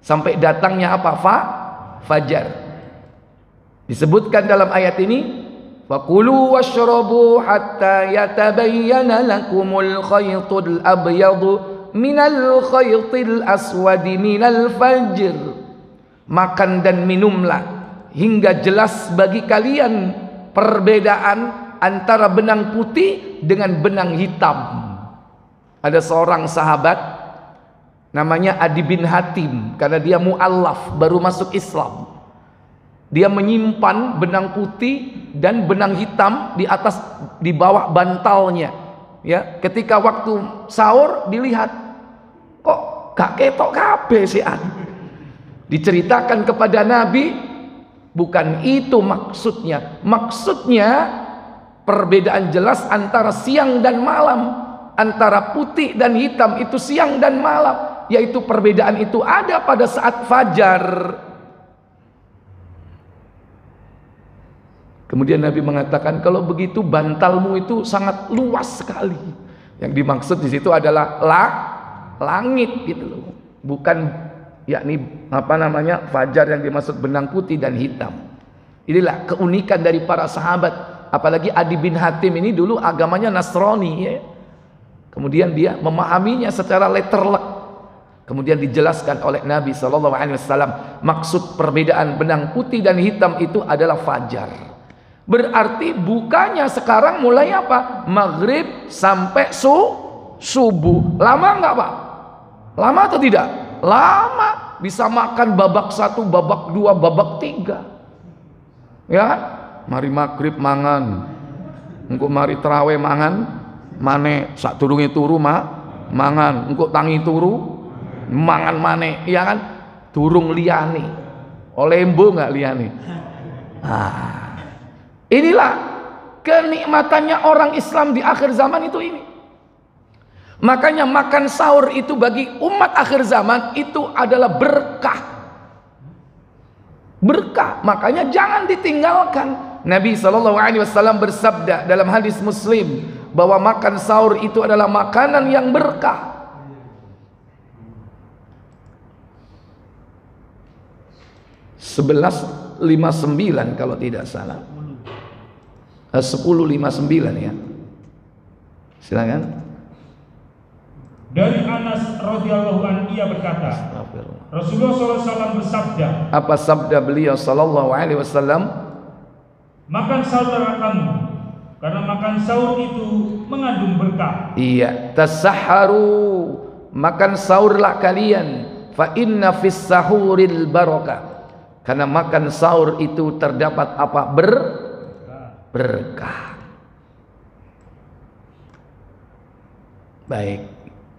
sampai datangnya apa? Fajar. Disebutkan dalam ayat ini, fakulu washrabu hatta yatabayyana lakumul khaytul abyadu minal khaytil aswadi minal fajr. Makan dan minumlah hingga jelas bagi kalian perbedaan antara benang putih dengan benang hitam. Ada seorang sahabat namanya Adi bin Hatim, karena dia mu'allaf, baru masuk Islam. Dia menyimpan benang putih dan benang hitam di bawah bantalnya. Ya, ketika waktu sahur dilihat, kok gak ketok kabeh sih. Diceritakan kepada Nabi, bukan itu maksudnya. Maksudnya perbedaan jelas antara siang dan malam, antara putih dan hitam itu siang dan malam, yaitu perbedaan itu ada pada saat fajar. Kemudian Nabi mengatakan, kalau begitu bantalmu itu sangat luas sekali. Yang dimaksud di situ adalah langit gitu loh. Bukan yakni fajar yang dimaksud benang putih dan hitam. Inilah keunikan dari para sahabat. Apalagi Adi bin Hatim ini dulu agamanya Nasrani ya. Kemudian dia memahaminya secara letterlek. Kemudian dijelaskan oleh Nabi SAW, maksud perbedaan benang putih dan hitam itu adalah fajar. Berarti bukanya sekarang mulai apa? Maghrib sampai subuh. Lama nggak Pak? Lama atau tidak? Lama. Bisa makan babak 1, babak 2, babak 3. Ya, mari maghrib mangan, engko mari terawih mangan, mane sak durunge turu mangan, engko tangi turu mangan mane, ya kan? Durung liyane. Olembo enggak liyane. Inilah kenikmatannya orang Islam di akhir zaman itu ini. Makanya makan sahur itu bagi umat akhir zaman itu adalah berkah. Berkah, makanya jangan ditinggalkan. Nabi SAW bersabda dalam hadis Muslim bahwa makan sahur itu adalah makanan yang berkah. 11.59 kalau tidak salah. 10.59 ya. Silakan. Dari Anas radhiyallahu anhu ia berkata, Rasulullah SAW bersabda. Apa sabda beliau sallallahu alaihi wasallam? Makan saudara kamu, karena makan sahur itu mengandung berkah. Iya, tasahharu, makan sahurlah kalian, fa inna fis sahuril barakah. Karena makan sahur itu terdapat apa? Berkah. Baik,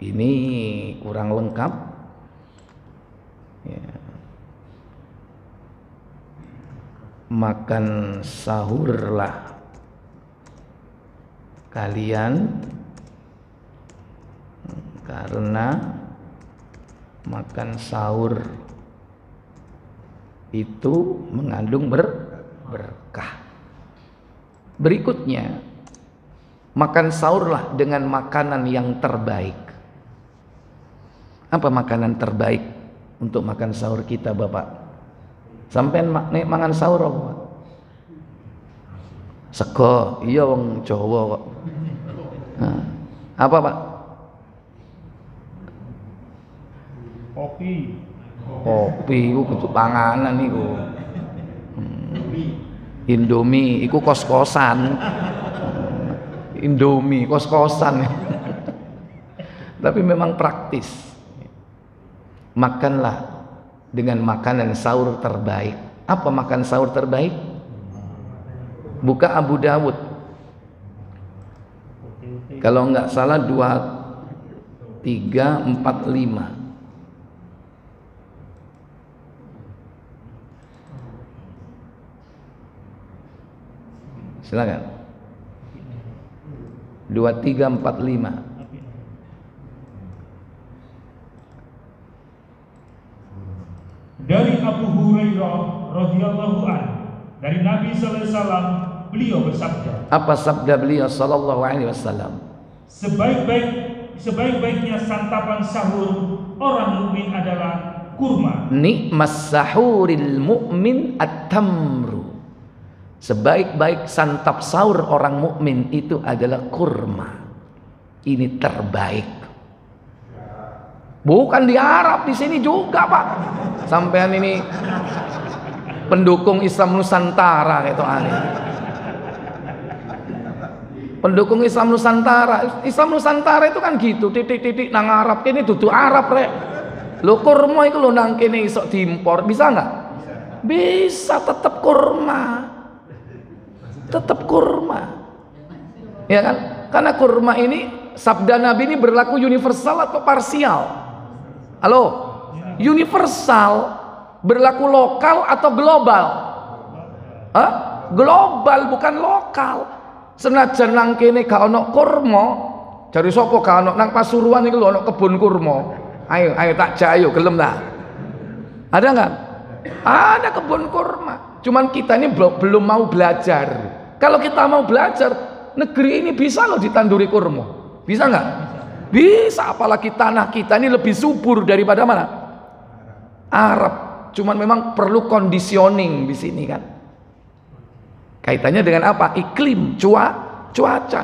ini kurang lengkap ya. Makan sahurlah kalian, karena makan sahur itu mengandung berkah. Berikutnya, makan sahurlah dengan makanan yang terbaik. Apa makanan terbaik untuk makan sahur kita, Bapak? Sampean mangan sahur apa, Pak? Sego, iya wong Jawa kok. Nah, apa, Pak? Kopi. Kopi iku kudu panganan iku. Indomie iku kos-kosan. Indomie kos-kosan. Tapi memang praktis. Makanlah dengan makanan sahur terbaik. Apa makan sahur terbaik? Buka Abu Dawud. Kalau enggak salah 2, 3, 4, 5. Silakan. 2, 3, 4, 5. Dari Abu Hurairah radhiyallahu anhu, dari Nabi sallallahu alaihi wasallam, beliau bersabda. Apa sabda beliau sallallahu alaihi wasallam? Sebaik-baiknya santapan sahur orang mukmin adalah kurma. Nikmas sahuril mu'min at-tamru. Sebaik-baik santap sahur orang mukmin itu adalah kurma. Ini terbaik. Bukan di Arab, di sini juga, Pak. Sampean ini pendukung Islam Nusantara gitu aneh. Pendukung Islam Nusantara. Islam Nusantara itu kan gitu, titik-titik nang Arab kene dudu Arab rek. Lho kurma iku lho nang kene iso diimpor, bisa enggak? Bisa, tetap kurma. Tetap kurma, ya kan? Karena kurma ini sabda Nabi ini berlaku universal atau parsial? Halo, universal, berlaku lokal atau global? Hah? Global, bukan lokal. Senajan nang kene gak ono kurma, jare sapa gak ono nang Pasuruan iki lho ono kebun kurma. Ayo tak jayo gelem ta? Ada enggak? Ada kebun kurma. Cuman kita ini belum mau belajar. Kalau kita mau belajar, negeri ini bisa loh ditanduri kurma. Bisa nggak? Bisa. Apalagi tanah kita ini lebih subur daripada mana? Arab. Cuman memang perlu conditioning di sini kan. Kaitannya dengan apa? Iklim, cuaca.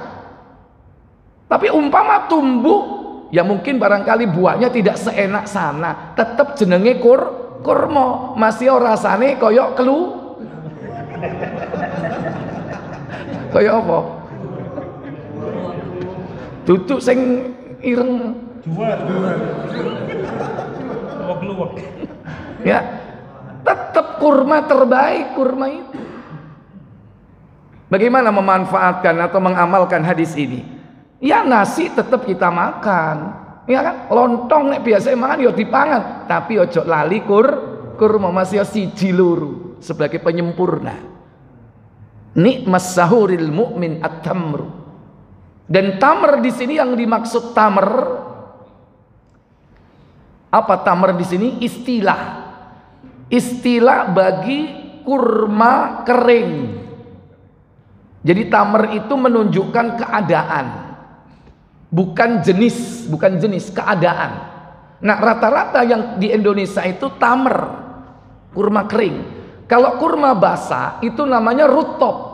Tapi umpama tumbuh, ya mungkin barangkali buahnya tidak seenak sana. Tetap jenenge kurma. Masih rasane koyok kayak apa? Duduk sing ireng. Luwak. Ya, tetap kurma terbaik, kurma itu. Bagaimana memanfaatkan atau mengamalkan hadis ini? Ya nasi tetap kita makan. Ya kan? Lontong nek biasa makan ya dipangan, tapi ojo lali kurma masih siji loro sebagai penyempurna. Nikmas sahuril mu'min at-tamru. Dan tamr di sini yang dimaksud tamr, apa tamr di sini? Istilah bagi kurma kering. Jadi tamr itu menunjukkan keadaan, bukan jenis keadaan. Nah rata-rata yang di Indonesia itu tamr. kurma kering. Kalau kurma basah itu namanya rutop.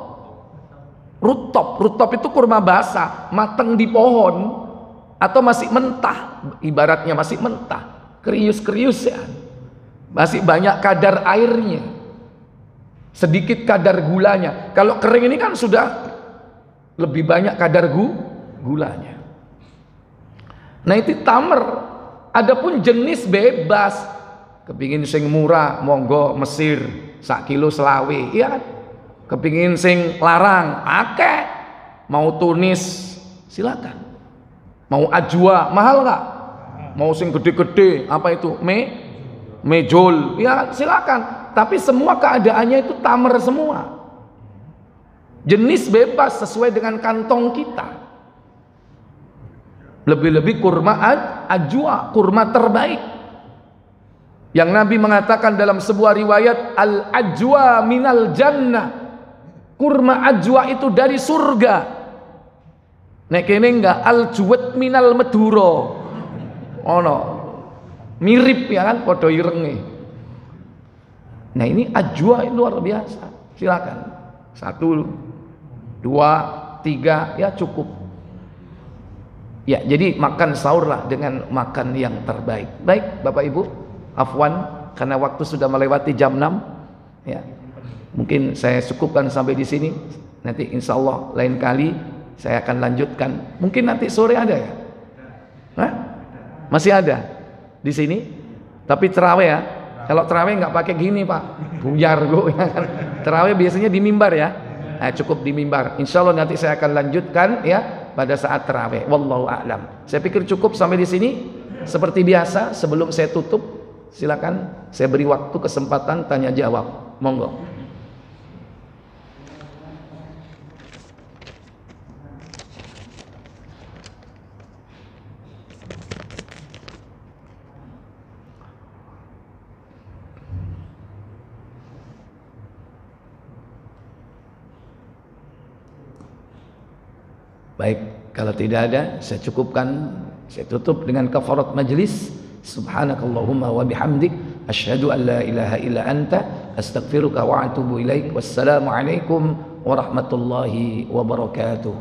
Rutop itu kurma basah, matang di pohon atau masih mentah, ibaratnya masih mentah, krius-krius ya. Masih banyak kadar airnya, sedikit kadar gulanya. Kalau kering ini kan sudah lebih banyak kadar gulanya. Nah itu tamer. Adapun jenis bebas, kepingin sing murah, monggo Mesir, sak kilo selawe, ya. Kepingin sing larang, akeh. Mau Tunis, silakan. Mau ajwa, mahal nggak? Mau sing gede-gede, apa itu? Mejol, ya silakan. Tapi semua keadaannya itu tamer semua. Jenis bebas sesuai dengan kantong kita. Lebih-lebih kurma ajwa, kurma terbaik. Yang Nabi mengatakan dalam sebuah riwayat, al-ajwa minal jannah. Kurma ajwa itu dari surga. Nek kene enggak, al-juwat minal meduro. Oh no. Mirip ya kan, podo irenge. Nah ini ajwa luar biasa. Silakan. 1, 2, 3 ya cukup. Ya, jadi makan sahurlah dengan makan yang terbaik. Baik, Bapak Ibu, afwan karena waktu sudah melewati jam 6. Ya. Mungkin saya cukupkan sampai di sini. Nanti insya Allah lain kali saya akan lanjutkan. Mungkin nanti sore ada ya? Hah? Masih ada di sini? Tapi terawih ya. Kalau terawih nggak pakai gini Pak, buyar Bu. Terawih biasanya di mimbar ya. Nah, cukup di mimbar. Insya Allah nanti saya akan lanjutkan ya pada saat terawih. Wallahu a'lam. Saya pikir cukup sampai di sini. Seperti biasa, sebelum saya tutup, silakan saya beri waktu kesempatan tanya jawab. Monggo. Baik, kalau tidak ada, saya cukupkan, saya tutup dengan kafarat majlis. Subhanakallahumma wa bihamdik, asyhadu an la ilaha illa anta, astaghfiruka wa atubu ilaik. Wassalamu alaikum warahmatullahi wabarakatuh.